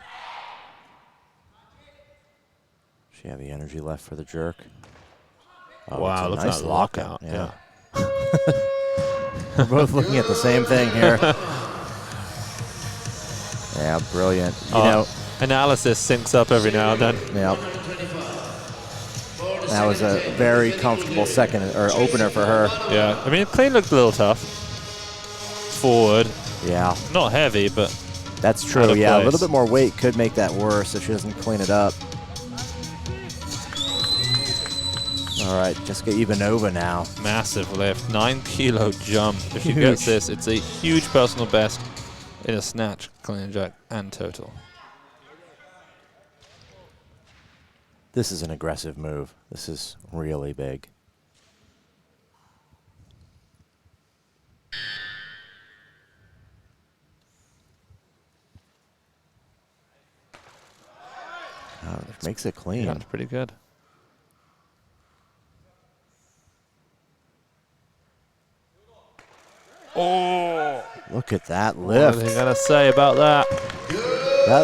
She have the energy left for the jerk. Oh, Wow, look at nice that lockout. Yeah. We're both looking at the same thing here. Yeah, brilliant. You know, analysis syncs up every now and then. Yep. That was a very comfortable second or opener for her. Yeah, I mean, clean looked a little tough. Forward. Yeah. Not heavy, but that's true. Yeah, a little bit more weight could make that worse if she doesn't clean it up. All right, Jessica Ivanova now. Massive lift, 9 kilo jump. If she gets this, it's a huge personal best in a snatch, clean and jerk, and total. This is an aggressive move. This is really big. Oh, it makes it clean. Yeah, it's pretty good. Oh! Look at that lift. What are you going to say about that?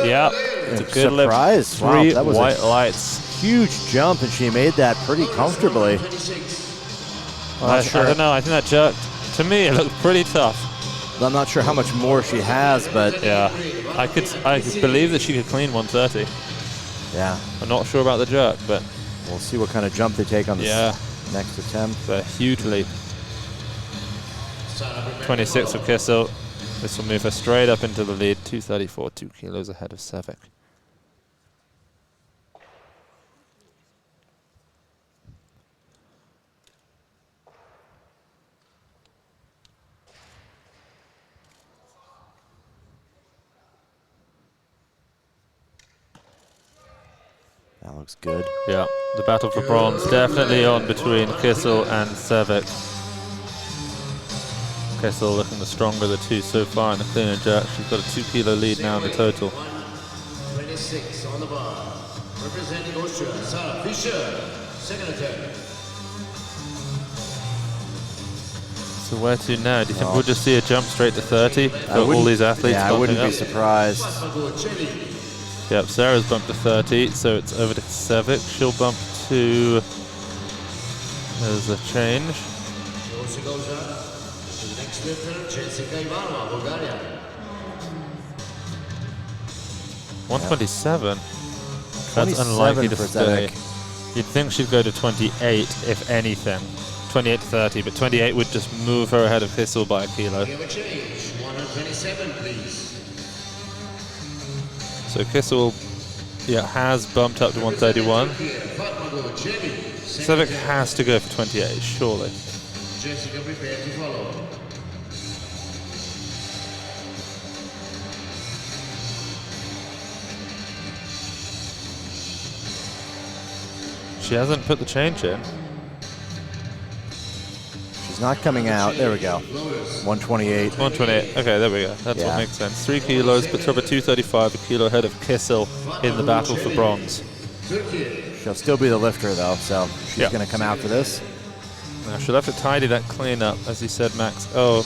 Yeah, it's a good surprise. lift. 3 wow, that was white lights. Huge jump, and she made that pretty comfortably. I don't know. I think that jerk, to me, it looked pretty tough. I'm not sure how much more she has, but yeah, I could believe that she could clean 130. Yeah, I'm not sure about the jerk, but we'll see what kind of jump they take on this next attempt. It's a huge leap. 26 for Kissel. This will move her straight up into the lead, 234, 2 kilos ahead of Savic. That looks good. Yeah, the battle for bronze definitely on between Kissel and Savic. Kissel looking the stronger of the two so far in the clean and jerk. She's got a 2 kilo lead now in the total. 26 on the bar. Representing Austria, Sarah Fischer, second attempt. So where to now? Do you think we'll just see a jump straight to 30 for all these athletes? Yeah, I wouldn't be surprised. Yep, Sarah's bumped to 30, so it's over to Savic. She'll bump to... There's a change. 127. That's unlikely to stay. You'd think she'd go to 28 if anything. 28 to 30, but 28 would just move her ahead of Kissel by a kilo. 127, please. So Kissel, has bumped up to 131. Savic has to go for 28, surely. Jessica prepared to follow. She's not coming out. There we go. 128. 128. Okay, there we go. That's what makes sense. 3 kilos, puts her up at 235, a kilo ahead of Kissel in the battle for bronze. She'll still be the lifter, though, so she's going to come out for this. Now she'll have to tidy that clean up, as you said, Max. Oh,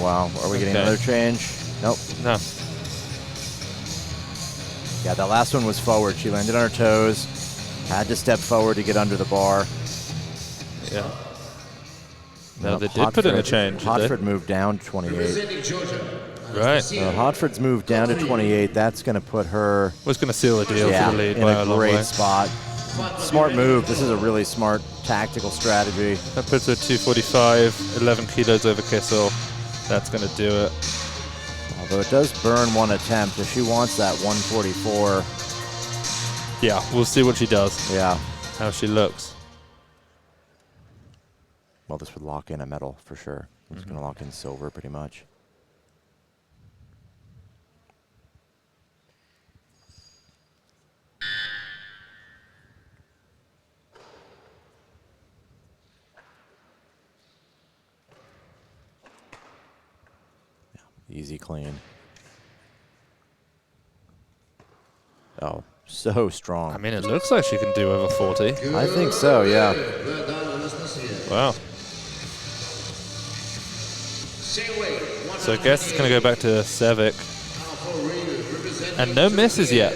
wow. Are we getting another change? Nope. No. Yeah, that last one was forward. She landed on her toes, had to step forward to get under the bar. Yeah. No, they did put in a change. Hotfrid moved down to 28. Right. So Hotfrid's moved down to 28. That's going to put her... Was going to seal the deal for the lead in by a a long way. great spot. Smart move. This is a really smart tactical strategy. That puts her at 245, 11 kilos over Kissel. That's going to do it. Although it does burn one attempt. If she wants that 144... Yeah, we'll see what she does. Yeah. How she looks. Well, this would lock in a medal for sure. It's going to lock in silver pretty much. Easy clean. Oh, so strong. I mean, it looks like she can do over 40. I think so, yeah. Wow. So I guess it's going to go back to Sevic. And no misses yet.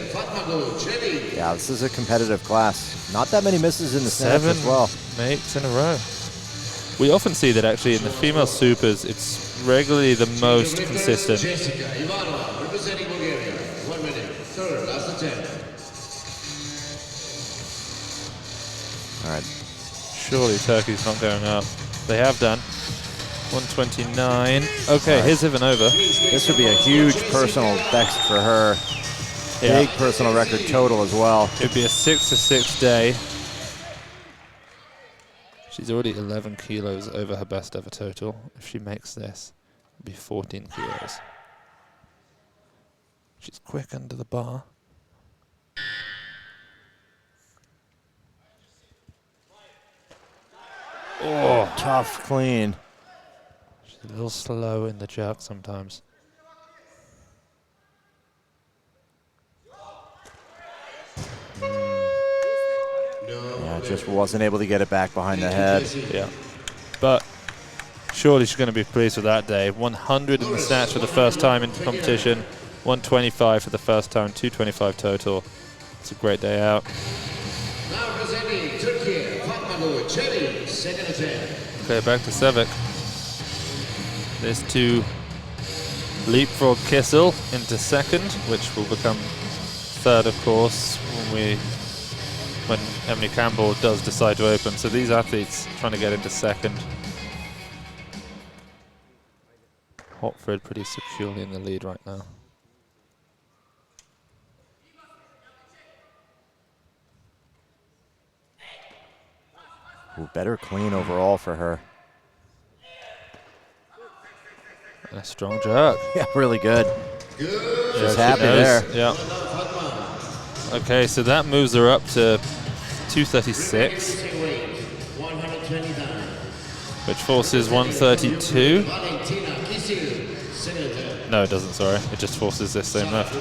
Yeah, this is a competitive class. Not that many misses in the Snatch as well. 7 mates in a row. We often see that actually in the female supers, it's regularly the most consistent. All right. Surely Turkey's not going up. They have done. 129. Okay, here's Ivanova. This would be a huge personal best for her. Big personal record total as well. It would be a 6-6 day. She's already 11 kilos over her best ever total. If she makes this, it'll be 14 kilos. She's quick under the bar. Oh, tough clean. She's a little slow in the jerk sometimes. Yeah, just wasn't able to get it back behind the head. Yeah. But surely she's going to be pleased with that day. 100 in the Snatch for the first time in the competition. 125 for the first time, 225 total. It's a great day out. Now presenting Turkey, Fatma Cherry, second attempt. Okay, back to Sevic. There's to leapfrog Kissel into second, which will become third, of course, when Emily Campbell does decide to open. So these athletes trying to get into second. Hotfrid pretty securely in the lead right now. Ooh, better clean overall for her. And a strong jerk. Yeah, really good. She's happy there. there. Yeah. Okay, so that moves her up to 236, which forces 132. No, it doesn't, sorry. It just forces this same left.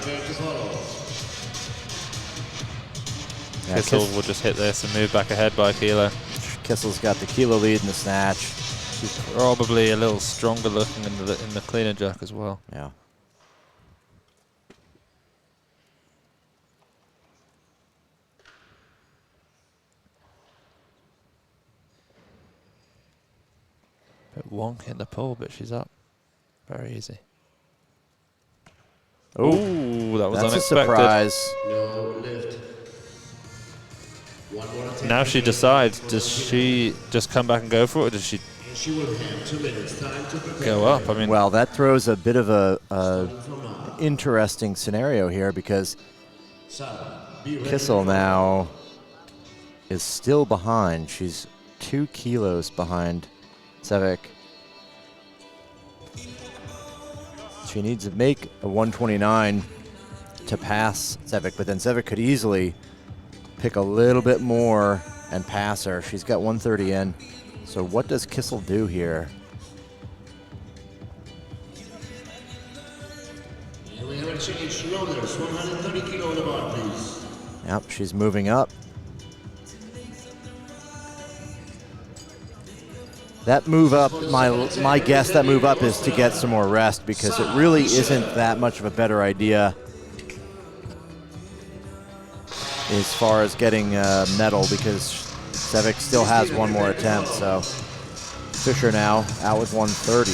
Yeah, Kissel will just hit this and move back ahead by a kilo. Kissel's got the kilo lead in the Snatch. She's probably a little stronger looking in the clean and jerk as well. Yeah. Bit wonk in the pull, but she's up. Very easy. Oh, that was that's unexpected. a surprise. No lift. Now she decides, does she just come back and go for it, or does she She will have 2 minutes time to prepare. go up? I mean, Well, that throws a bit of a interesting scenario here because Kissel now is still behind. She's 2 kilos behind Sevic. She needs to make a 129 to pass Sevic, but then Sevic could easily pick a little bit more and pass her. She's got 130 in. So what does Kissel do here? And we have a change rollers, 130 kilo on the bar, please. Yep, she's moving up. That move up, my guess, that move up is to get some more rest because it really isn't that much of a better idea as far as getting a medal because Sevic still has one more attempt. So Fischer now out with 130.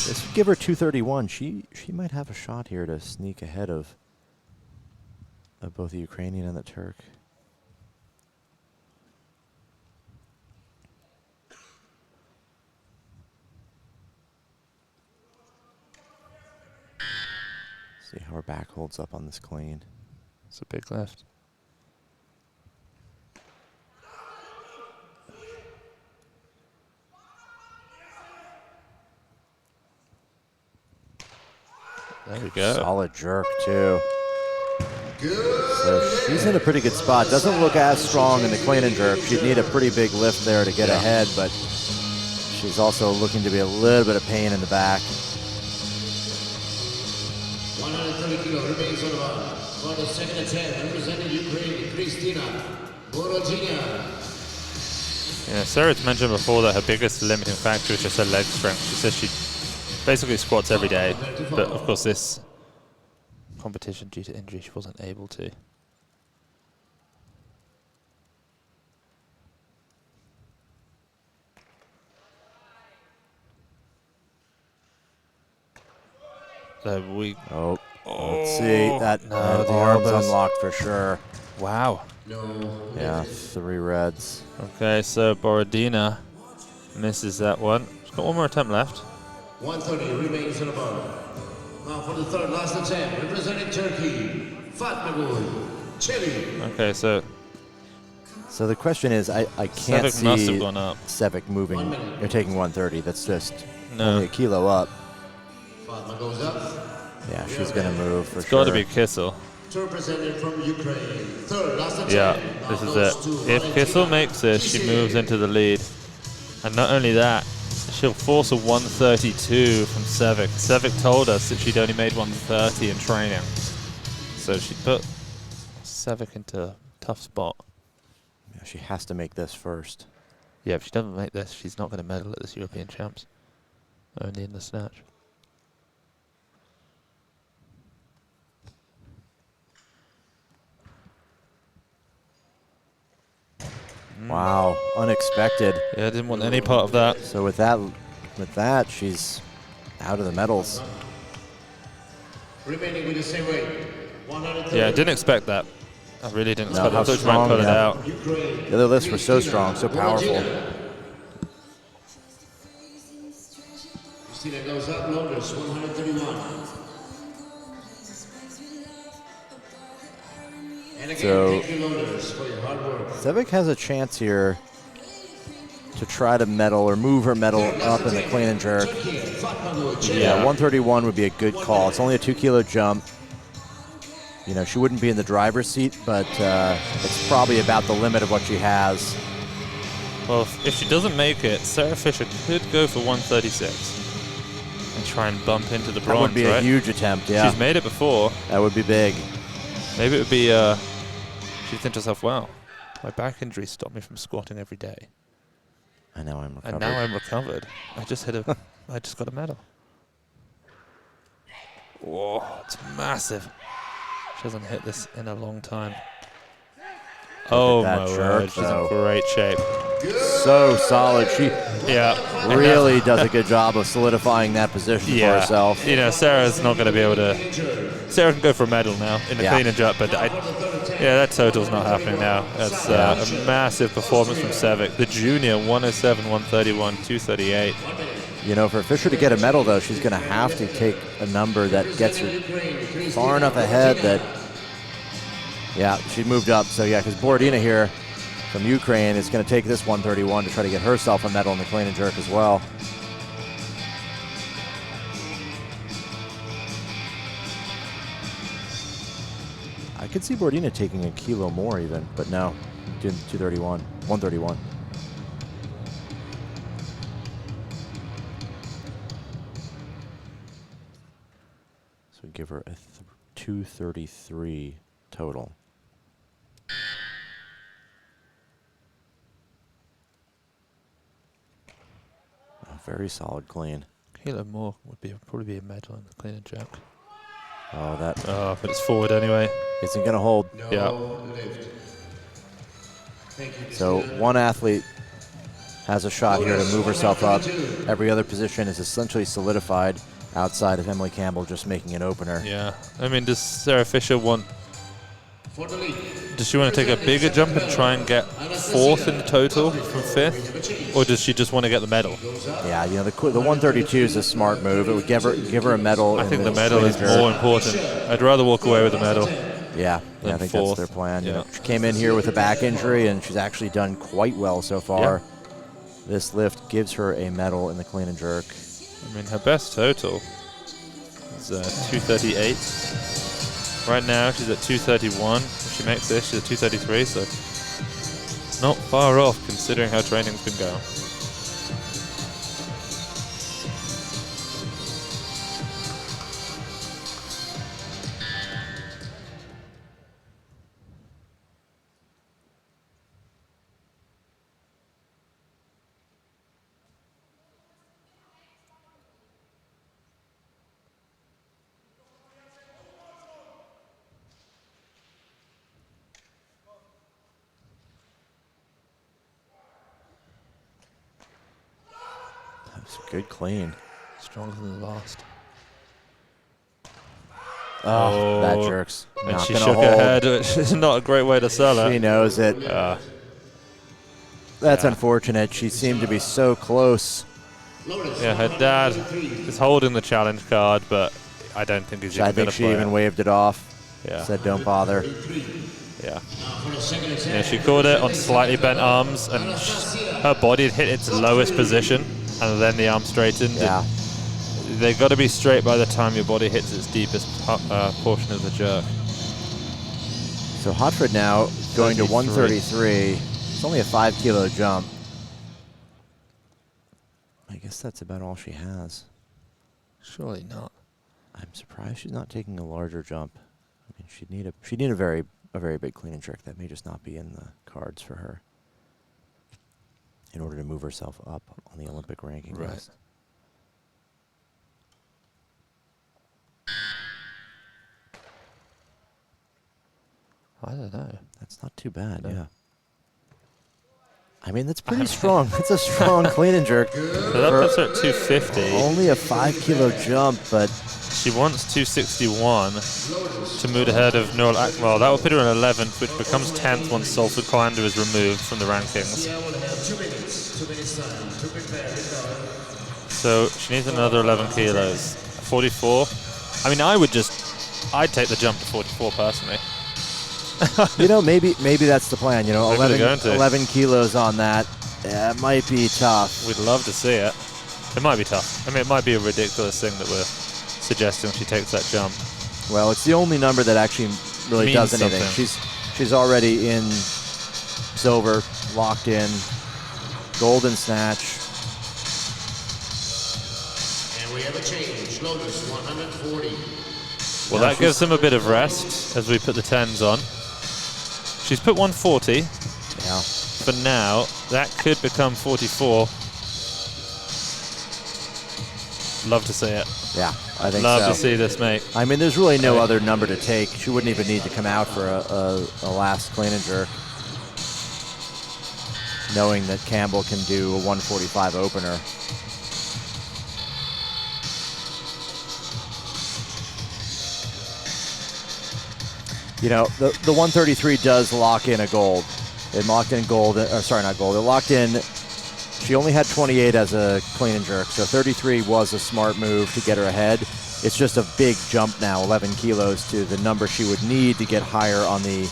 This would give her 231. She might have a shot here to sneak ahead of both the Ukrainian and the Turk. See how her back holds up on this clean. It's a big lift. There we go. Solid jerk, too. So she's in a pretty good spot. Doesn't look as strong in the clean and jerk. She'd need a pretty big lift there to get ahead, but she's also looking to be a little bit of pain in the back. 130 kilo remains on the bar. For the second attempt, representing Ukraine, Kristina Borodina. Yeah, Sarah's mentioned before that her biggest limiting factor is just her leg strength. She says she basically squats every day, but of course this competition due to injury she wasn't able to. So we let's see. That no, that the arm's elbows. unlocked for sure. Wow. Yeah, 3 reds. Okay, so Borodina misses that one. She's got one more attempt left. 130 remains on the bar. Now for the third last attempt, representing Turkey, Fatmagul Çelik. Okay, so So the question is, I can't Sevic must have see gone up. Sevic moving. You're taking 130. That's just No. only a kilo up. Fatma goes up. Yeah, she's going to move for It's sure. got to be Kissel. To represent from Ukraine, third last attempt. Yeah, Now this is goes it. to If Valentina Kissel makes this, she moves into the lead. And not only that, she'll force a 132 from Sevic. Sevic told us that she'd only made 130 in training. So she put Sevic into a tough spot. Yeah, she has to make this first. Yeah, if she doesn't make this, she's not going to medal at this European Champs. Only in the snatch. Wow, unexpected. Yeah, I didn't want any part of that. So with that, she's out of the medals. Remaining with the same weight. 130. Yeah, I didn't expect that. I really didn't No, expect that. how I thought she might strong, pull it yeah. out. The other lifts were so strong, so powerful. Kristina goes up, loaders, 131. And again, So- thank you, loaders, for your hard work. Sevic has a chance here to try to medal or move her medal up in the clean and jerk. Turkey, Fatmagul Çelik. Yeah, 131 would be a good call. It's only a 2 kilo jump. You know, she wouldn't be in the driver's seat, but it's probably about the limit of what she has. Well, if she doesn't make it, Sarah Fisher could go for 136 and try and bump into the That bronze, would be right? a huge attempt, yeah. She's made it before. That would be big. Maybe it would be, she'd think to herself, wow, my back injury stopped me from squatting every day. I know I'm recovered. And now I'm recovered. I just got a medal. Whoa, it's massive. She hasn't hit this in a long time. Oh that my jerk, word, she's though. in great shape. So solid. She Yeah. really does a good job of solidifying that position for herself. You know, Sarah's not going to be able to. Sarah can go for a medal now in the Yeah. clean and jerk, but that total's not happening now. That's a massive performance from Sevic. The junior, 107, 131, 238. You know, for Fisher to get a medal, though, she's going to have to take a number that gets her far enough ahead that, yeah, she moved up. So, yeah, because Borodina here from Ukraine is going to take this 131 to try to get herself a medal in the clean and jerk as well. I could see Bordina taking a kilo more even, but no, doing 231, 131. So we give her a 233 total. A very solid clean. Kilo more would probably be a medal in the clean and jerk. Oh, that. Oh, but it's forward anyway. Isn't going to hold. No Yeah. lift. Thank you, So one athlete has a shot here to move herself up. Every other position is essentially solidified outside of Emily Campbell just making an opener. Yeah. I mean, does Sarah Fisher want... For the lead. Does she want to take a bigger jump and try and get 4th in the total from 5th? Or does she just want to get the medal? Yeah, you know, the 132 is a smart move. It would give her a medal. I think the medal is more important. I'd rather walk away with the medal. Yeah, I think that's their plan. You know, she came in here with a back injury, and she's actually done quite well so far. Yeah. This lift gives her a medal in the clean and jerk. I mean, her best total is 238. Right now, she's at 231. If she makes this, she's at 233, so not far off considering how training's been going. Good clean. Stronger than the last. Oh, that jerks. And Not she gonna shook hold. her head, which is not a great way to sell She it. knows it. That's Yeah. unfortunate. She seemed to be so close. Yeah, her dad is holding the challenge card, but I don't think he's I even going think to she play even it. waved it off. Yeah. Said, "Don't bother." Yeah. Yeah, she caught it on slightly bent arms, and her body had hit its lowest position, and then the arm straightened. Yeah. They've got to be straight by the time your body hits its deepest portion of the jerk. So Hotfrid now going to 33. 133. It's only a 5 kilo jump. I guess that's about all she has. Surely not. I'm surprised she's not taking a larger jump. I mean, she'd need a very big clean and jerk. That may just not be in the cards for her in order to move herself up on the Olympic ranking Right. list. I don't know. That's not too bad, No. yeah. I mean, that's pretty strong. That's a strong clean and jerk. So that puts her at 250. Only a 5 kilo jump, but She wants 261 to move ahead of Noel Akmal. That will put her in 11th, which becomes 10th once Salford Colander is removed from the rankings. So she needs another 11 kilos. 44. I mean, I'd take the jump to 44 personally. you know, maybe that's the plan. You know, Maybe they're going to. 11 kilos on that. Yeah, it might be tough. We'd love to see it. It might be tough. I mean, it might be a ridiculous thing that we're suggesting she takes that jump. Well, it's the only number that actually really Means does anything. something. She's already in silver, locked in, golden snatch. And we have a change. Lotus 140. Well, that gives them a bit of rest as we put the 10s on. She's put 140 Yeah. for now. That could become 44. Love to see it. Yeah, I think Love so. to see this, mate. I mean, there's really no other number to take. She wouldn't even need to come out for a last clean and jerk, knowing that Campbell can do a 145 opener. You know, the 133 does lock in a gold. It locked in gold, or sorry, not gold. It locked in. She only had 28 as a clean and jerk, so 33 was a smart move to get her ahead. It's just a big jump now, 11 kilos to the number she would need to get higher on the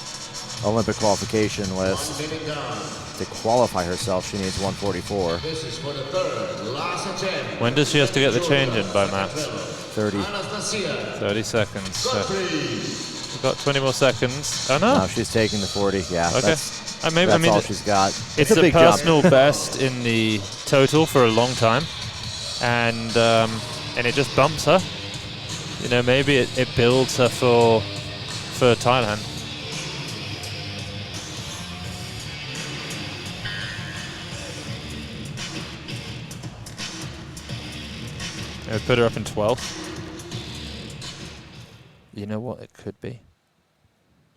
Olympic qualification list. 1 minute down. To qualify herself, she needs 144. This is for the third last attempt. When does she have to get the change in by, Max? 30. Anastasiia. 30 seconds. So We've got 20 more seconds. Oh no! No, she's taking the 40. Yeah, Okay. that's I mean, all she's got. It's a the big personal jump. best in the total for a long time, and it just bumps her. You know, maybe it builds her for Thailand. It would put her up in 12th. You know what it could be?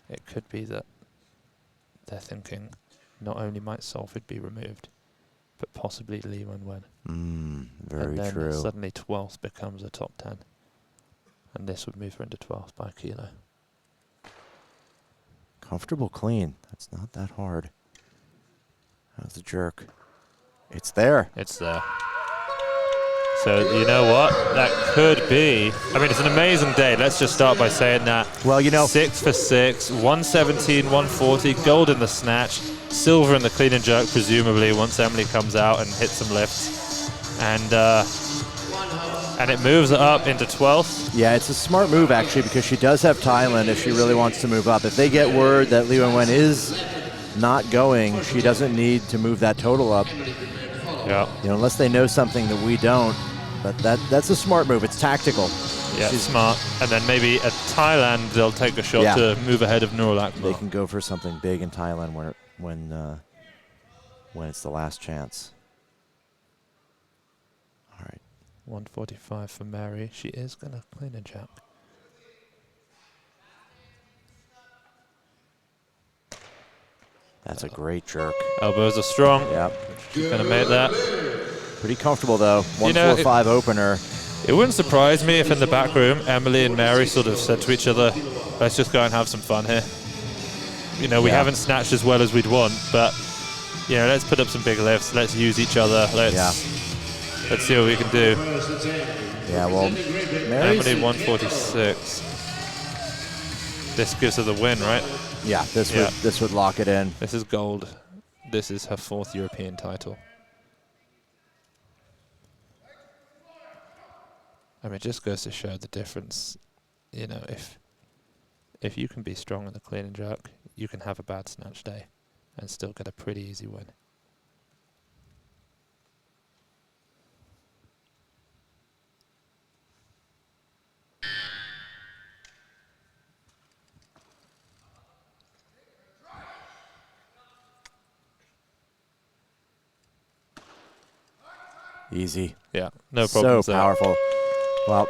It could be that they're thinking not only might Hotfrid be removed, but possibly Lee Wen-Wen. Very and then true. Suddenly 12th becomes a top 10. And this would move her into 12th by a kilo. Comfortable clean. That's not that hard. How's the jerk? It's there. It's there. So, you know what? That could be... I mean, it's an amazing day. Let's just start by saying that. Well, you know... 6 for 6, 117, 140, gold in the snatch, silver in the clean and jerk, presumably, once Emily comes out and hits some lifts. And it moves her up into 12th. Yeah, it's a smart move, actually, because she does have Thailand if she really wants to move up. If they get word that Lee Wen-Wen is not going, she doesn't need to move that total up. Yeah. You know, unless they know something that we don't. But that's a smart move. It's tactical. Yeah, she's smart. And then maybe at Thailand, they'll take a shot to move ahead of Nurul Akmal. They can go for something big in Thailand when it's the last chance. All right. 145 for Mary. She is going to clean and jerk. That's a great jerk. Elbows are strong. Yep. She's going to make that. Pretty comfortable, though. 145 opener. It wouldn't surprise me if in the back room, Emily and Mary sort of said to each other, let's just go and have some fun here. You know, we haven't snatched as well as we'd want, but, you know, let's put up some big lifts. Let's use each other. Let's see what we can do. Yeah, well, Mary's... Emily 146. This gives her the win, right? Yeah, this would lock it in. This is gold. This is her 4th European title. I mean, it just goes to show the difference. You know, if you can be strong in the clean and jerk, you can have a bad snatch day and still get a pretty easy win. Easy. Yeah, no problem. So powerful. Well,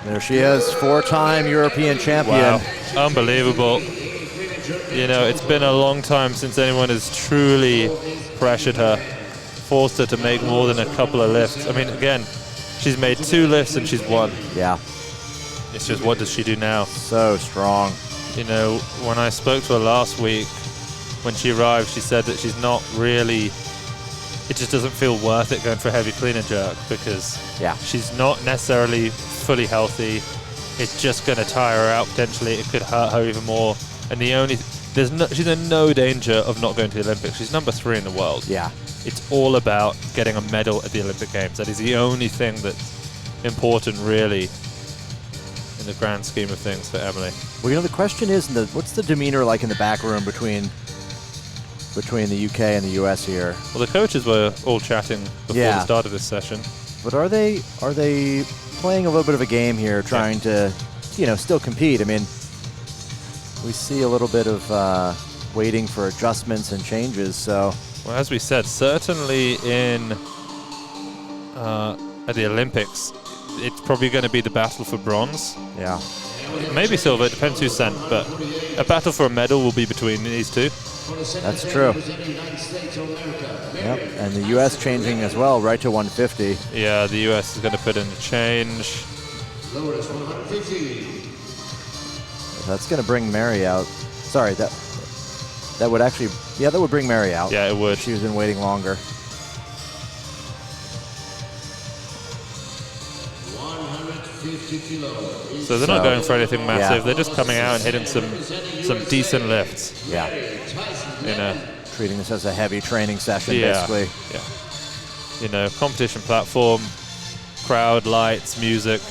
there she is, 4-time European champion. Wow, unbelievable. You know, it's been a long time since anyone has truly pressured her, forced her to make more than a couple of lifts. I mean, again, she's made 2 lifts and she's won. Yeah. It's just, what does she do now? So strong. You know, when I spoke to her last week, when she arrived, she said that she's not really... It just doesn't feel worth it going for a heavy clean and jerk because she's not necessarily fully healthy. It's just going to tire her out potentially. It could hurt her even more. And she's in no danger of not going to the Olympics. She's number 3 in the world. Yeah. It's all about getting a medal at the Olympic Games. That is the only thing that's important, really, in the grand scheme of things for Emily. Well, you know, the question is, what's the demeanor like in the back room between the UK and the US here? Well, the coaches were all chatting before the start of this session. But are they playing a little bit of a game here, trying to, you know, still compete? I mean, we see a little bit of waiting for adjustments and changes. So, well, as we said, certainly at the Olympics, it's probably going to be the battle for bronze. Yeah. Maybe silver. It depends who's sent, but a battle for a medal will be between these two. That's true. Yep, and the U.S. changing as well, right to 150. Yeah, the U.S. is going to put in a change. That's going to bring Mary out. Sorry, that would actually, that would bring Mary out. Yeah, it would. She's been waiting longer. So they're not going for anything massive. They're just coming out and hitting some decent lifts. Yeah. You know, treating this as a heavy training session, basically. Yeah. You know, competition platform, crowd, lights, music.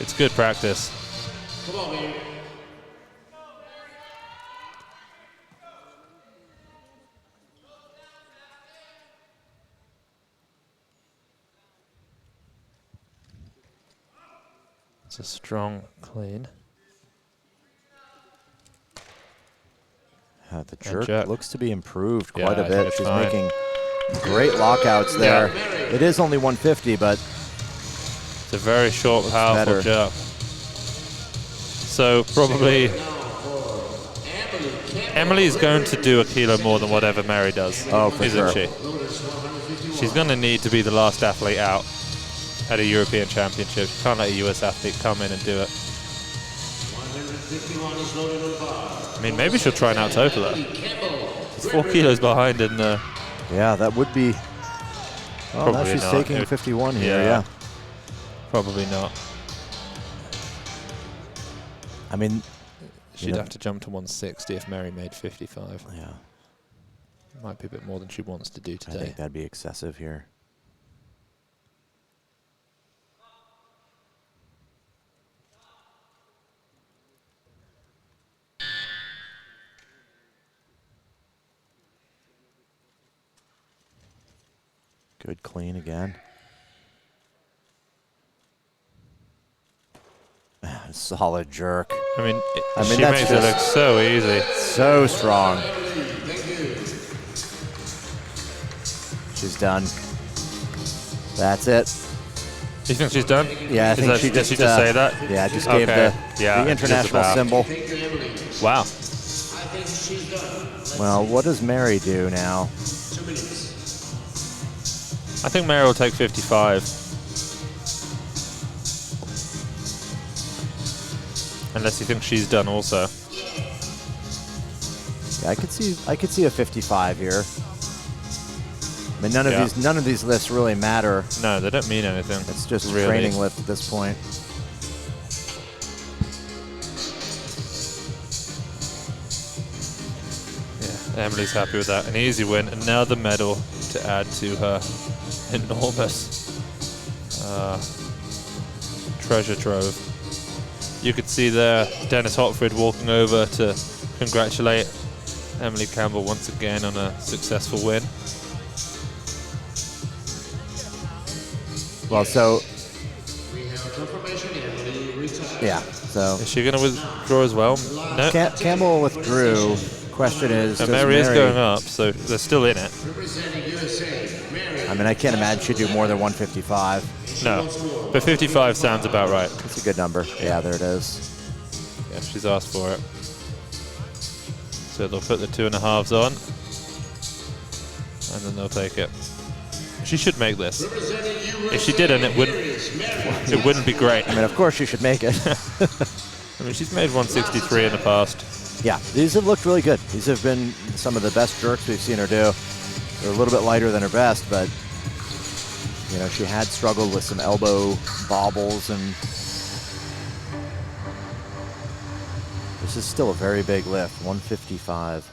It's good practice. It's a strong clean. The jerk looks to be improved quite a bit. She's fine. making great lockouts there. It is only 150, but it's a very short, powerful jerk. So probably Emily's going to do a kilo more than whatever Mary does. Oh, for isn't sure. she? She's going to need to be the last athlete out at a European Championship. She can't let a US athlete come in and do it. I mean, maybe she'll try and out-total her. It's 4 kilos behind in the... Yeah, that would be... Well, now she's not. taking 51 here, yeah. Probably not. I mean... She'd have to jump to 160 if Mary made 55. Yeah. Might be a bit more than she wants to do today. I think that'd be excessive here. Good clean again. Solid jerk. I mean, she makes it look so easy. So strong. She's done. That's it. You think she's done? Yeah, I think she did she just say that? Yeah, just gave the international symbol. Wow. Well, what does Mary do now? I think Mary will take 55. Unless you think she's done also. Yeah, I could see a 55 here. I mean, none of these lifts really matter. No, they don't mean anything. It's just really. a training lift at this point. Yeah, Emily's happy with that. An easy win. Another medal to add to her enormous treasure trove. You could see there Dennis Hotfrid walking over to congratulate Emily Campbell once again on a successful win. Well, so yeah, so is she going to withdraw as well? No. Campbell withdrew. Question is, Mary is going up, so they're still in it. I mean, I can't imagine she'd do more than 155. No, but 55 sounds about right. It's a good number. Yeah, there it is. Yeah, she's asked for it. So they'll put the 2.5s on, and then they'll take it. She should make this. If she didn't, it wouldn't be great. I mean, of course she should make it. I mean, she's made 163 in the past. Yeah, these have looked really good. These have been some of the best jerks we've seen her do. They're a little bit lighter than her best, but you know, she had struggled with some elbow bobbles, and this is still a very big lift, 155.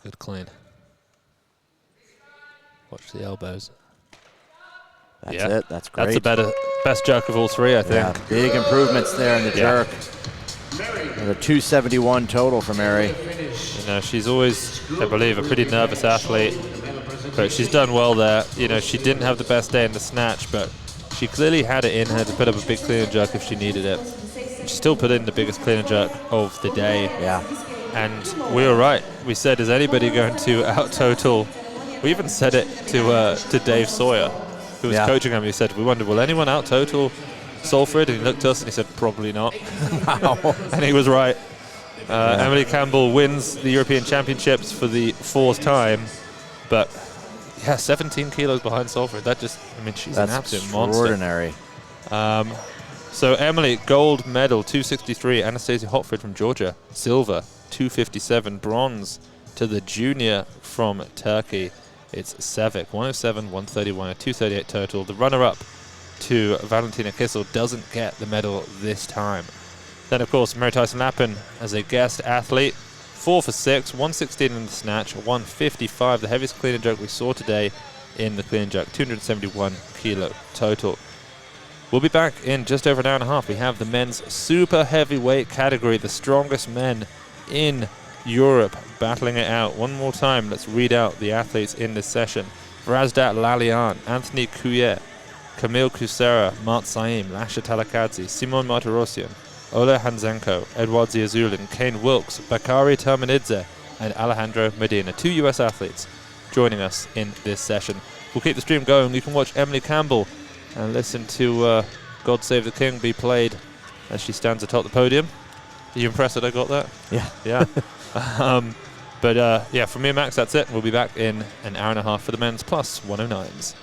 Good clean. Watch the elbows. That's it. That's great. That's the best jerk of all three, I think. Yeah, big improvements there in the jerk. And a 271 total for Mary. You know, she's always, I believe, a pretty nervous athlete, but she's done well there. You know, she didn't have the best day in the snatch, but she clearly had it in her to put up a big clean and jerk if she needed it. She still put in the biggest clean and jerk of the day. Yeah. And we were right. We said, is anybody going to out-total? We even said it to Dave Sawyer, who was coaching him. He said, we wondered, will anyone out-total Salford? And he looked at us and he said, probably not. Wow. And he was right. Emily Campbell wins the European Championships for the 4th time. But, yeah, 17 kilos behind Salford. That just, I mean, she's an absolute extraordinary. monster. So, Emily, gold medal, 263. Anastasiia Hotfrid from Georgia, silver, 257. Bronze to the junior from Turkey. It's Sevic, 107, 131, a 238 total. The runner-up to Valentina Kissel doesn't get the medal this time. Then, of course, Mary Tyson Lappen as a guest athlete, 4 for 6, 116 in the snatch, 155, the heaviest clean and jerk we saw today in the clean and jerk, 271 kilo total. We'll be back in just over an hour and a half. We have the men's super heavyweight category, the strongest men in Europe, battling it out. One more time, let's read out the athletes in this session. Vrazdat Lalian, Anthony Couillet, Kamil Kusera, Mart Saim, Lasha Talakadze, Simon Martirosyan, Ola Hanzenko, Edward Ziazulin, Kane Wilkes, Bakari Terminidze, and Alejandro Medina. 2 US athletes joining us in this session. We'll keep the stream going. You can watch Emily Campbell and listen to God Save the King be played as she stands atop the podium. Are you impressed that I got that? Yeah. Yeah. But yeah, from me and Max, that's it. We'll be back in an hour and a half for the men's plus 109s.